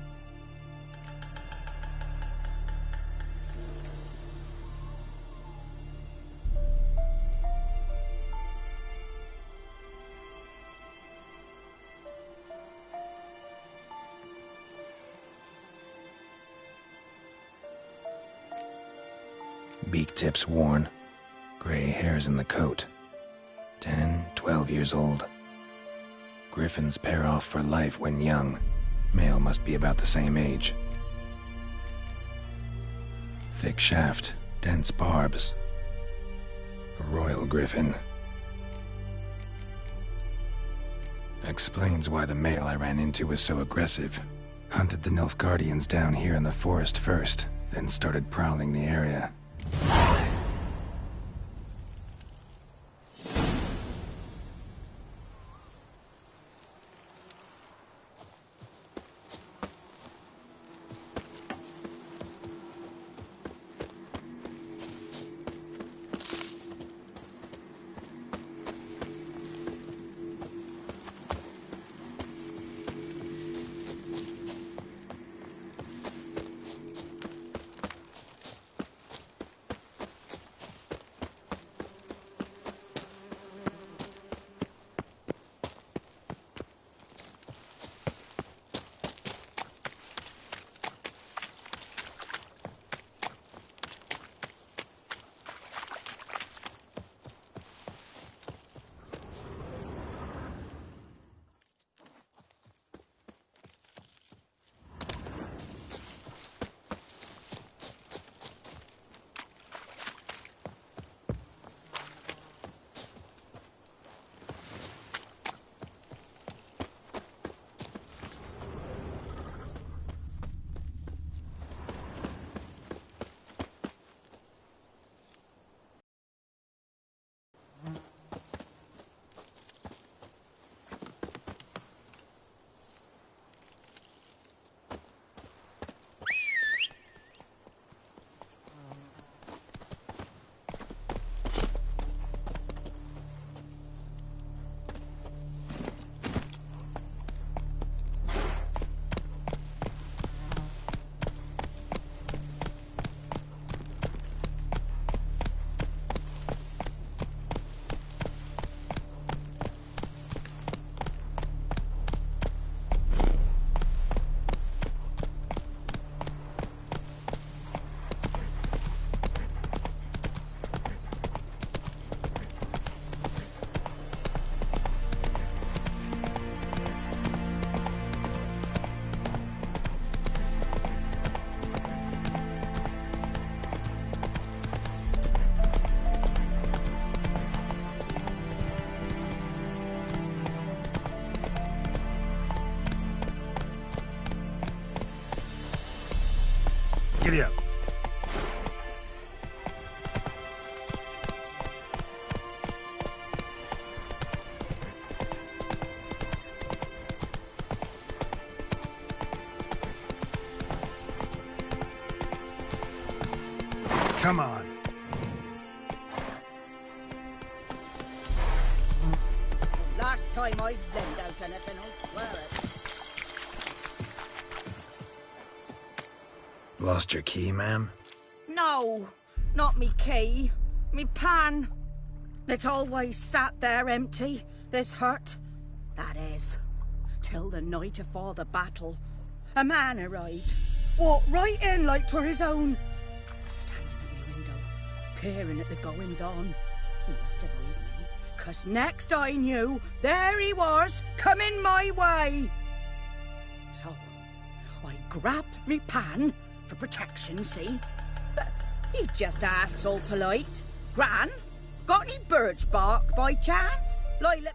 Beak tips worn. Gray hairs in the coat. 10, 12 years old. Griffins pair off for life when young. Male must be about the same age. Thick shaft, dense barbs. A royal griffin. Explains why the male I ran into was so aggressive. Hunted the Nilfgaardians down here in the forest first, then started prowling the area. Giddy up. Come on. time I've lent out anything, I swear it. Lost your key, ma'am? No, not me key. Me pan. It always sat there empty, this hut. That is, till the night afore the battle. A man arrived, walked right in like 'twere his own. Was standing at me window, peering at the goings-on. He must have heard me, 'cause next I knew, there he was, coming my way. So, I grabbed me pan, for protection, see? But he just asks all polite, Gran, got any birch bark by chance? Lilac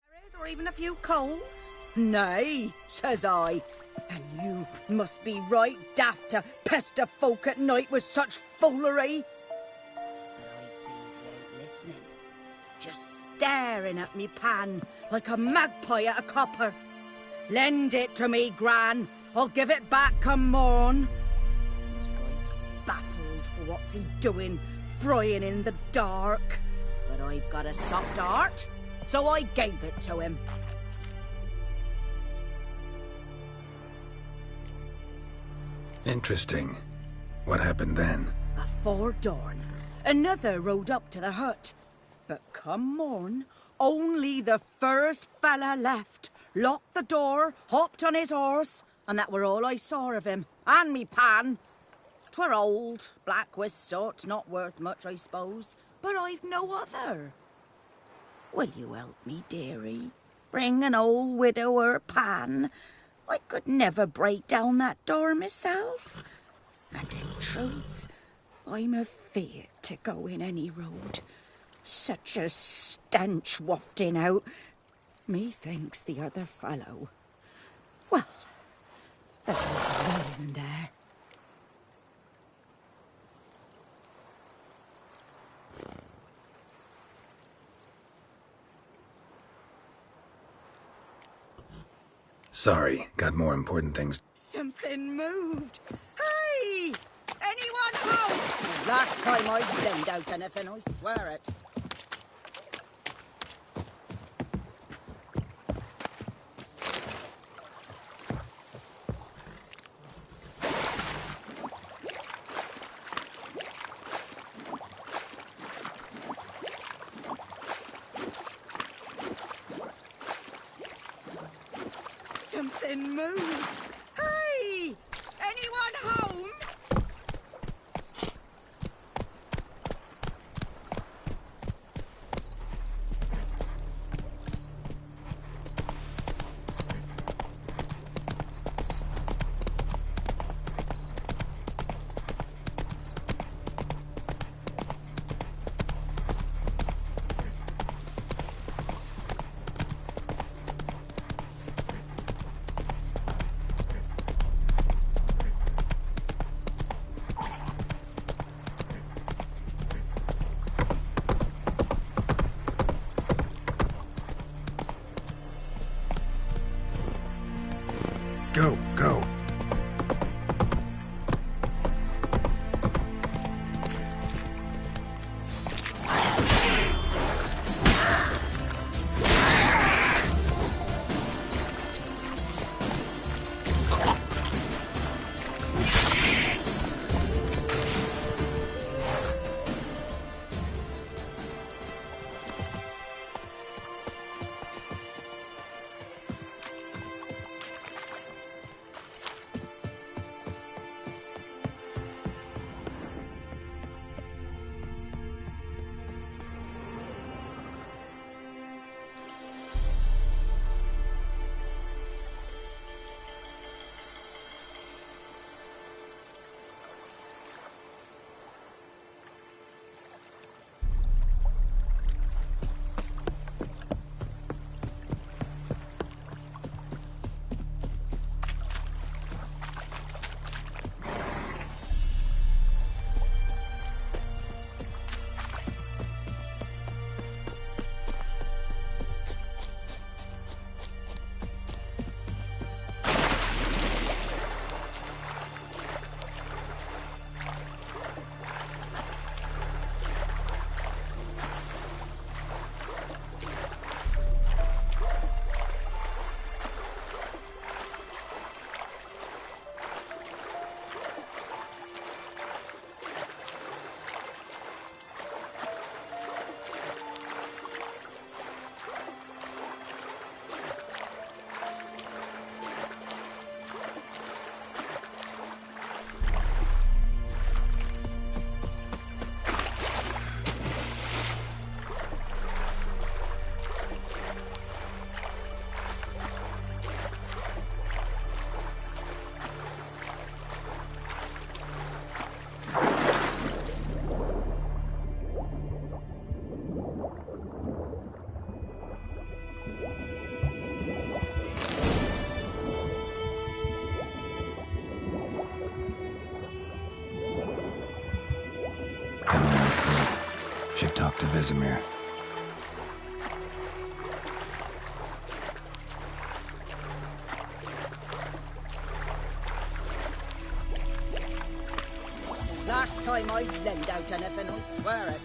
berries or even a few coals? Nay, says I, and you must be right daft to pester folk at night with such foolery. But I sees he ain't listening, just staring at me pan like a magpie at a copper. Lend it to me, Gran. I'll give it back come morn. He's right baffled for what's he doing, frying in the dark. But I've got a soft heart, so I gave it to him. Interesting. What happened then? Afore dawn, another rode up to the hut. But come morn, only the first fella left, locked the door, hopped on his horse, and that were all I saw of him, and me pan. 'Twere old, black with soot, not worth much, I suppose, but I've no other. Will you help me, dearie? Bring an old widower pan. I could never break down that door myself. And in truth, I'm afeard to go in any road. Such a stench wafting out. Methinks the other fellow. Well, there's a woman there. Sorry, got more important things. Something moved. Hey! Anyone home? Last time I lend out anything, I swear it. Something moved. Hey! Anyone home? Done all I could. Should talk to Vesemir. Last time I lend out anything, I swear it.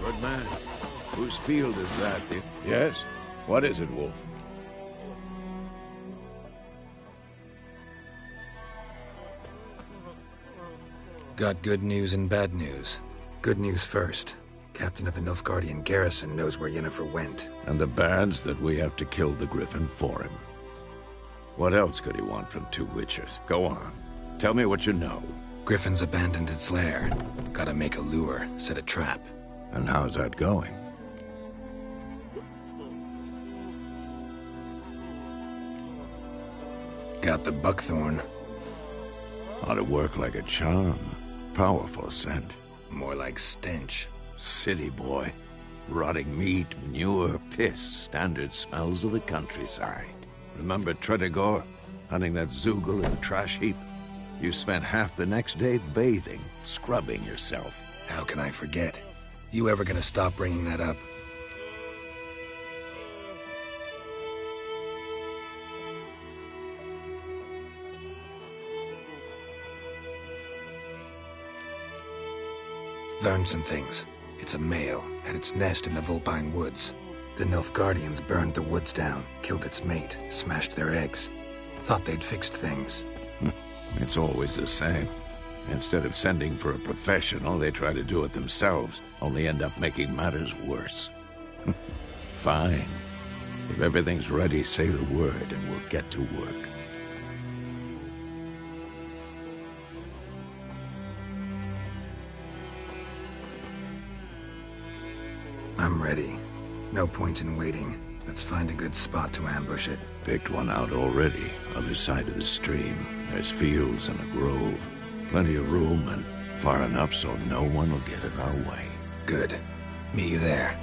Good man. Whose field is that? Yes? What is it, Wolf? Got good news and bad news. Good news first. Captain of a Nilfgaardian garrison knows where Yennefer went. And the bad's that we have to kill the Griffin for him. What else could he want from two Witchers? Go on. Tell me what you know. Griffin's abandoned its lair. Gotta make a lure, set a trap. And how's that going? Got the buckthorn. Ought to work like a charm. Powerful scent. More like stench. City boy. Rotting meat, manure, piss. Standard smells of the countryside. Remember Tredegor? Hunting that Zoogle in the trash heap? You spent half the next day bathing, scrubbing yourself. How can I forget? You ever gonna stop bringing that up? Learned some things. It's a male, had its nest in the Vulpine Woods. The Nilfgaardians burned the woods down, killed its mate, smashed their eggs. Thought they'd fixed things. It's always the same. Instead of sending for a professional, they try to do it themselves, only end up making matters worse. Fine. If everything's ready, say the word and we'll get to work. I'm ready. No point in waiting. Let's find a good spot to ambush it. Picked one out already, other side of the stream. There's fields and a grove. Plenty of room and far enough so no one will get in our way. Good. Meet you there.